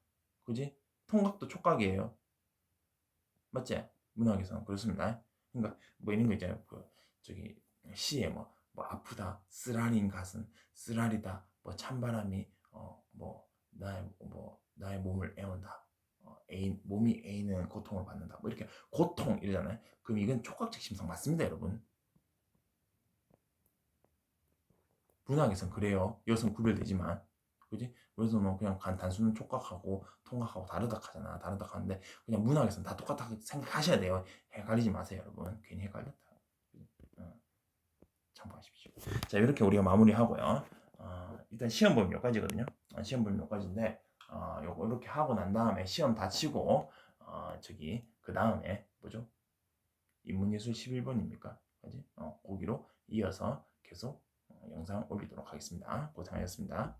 그지? 통각도 촉각이에요. 맞지? 문학에서는 그렇습니다. 그러니까 뭐 이런 거 있잖아요. 저기 시에 뭐 아프다, 쓰라린 가슴, 쓰라리다, 뭐 찬바람이 나의 몸을 애운다. 몸이 애이는 고통을 받는다. 뭐 이렇게 고통 이러잖아요. 그럼 이건 촉각적 심상 맞습니다, 여러분. 문학에선 그래요. 여성 구별되지만. 그지? 그래서 뭐 그냥 단순한 촉각하고 통각하고 다르다 하잖아. 다르다 하는데 그냥 문학에서는 다 똑같다고 생각하셔야 돼요. 헷갈리지 마세요, 여러분. 괜히 헷갈렸다. 어, 참고하십시오. 자, 이렇게 우리가 마무리하고요. 일단 시험 보면 몇 가지거든요. 시험 보면 몇 가지인데 요거 이렇게 하고 난 다음에 시험 다 치고 그 다음에 뭐죠? 인문예술 11번입니까? 그지? 거기로 이어서 계속 영상 올리도록 하겠습니다. 고생하셨습니다.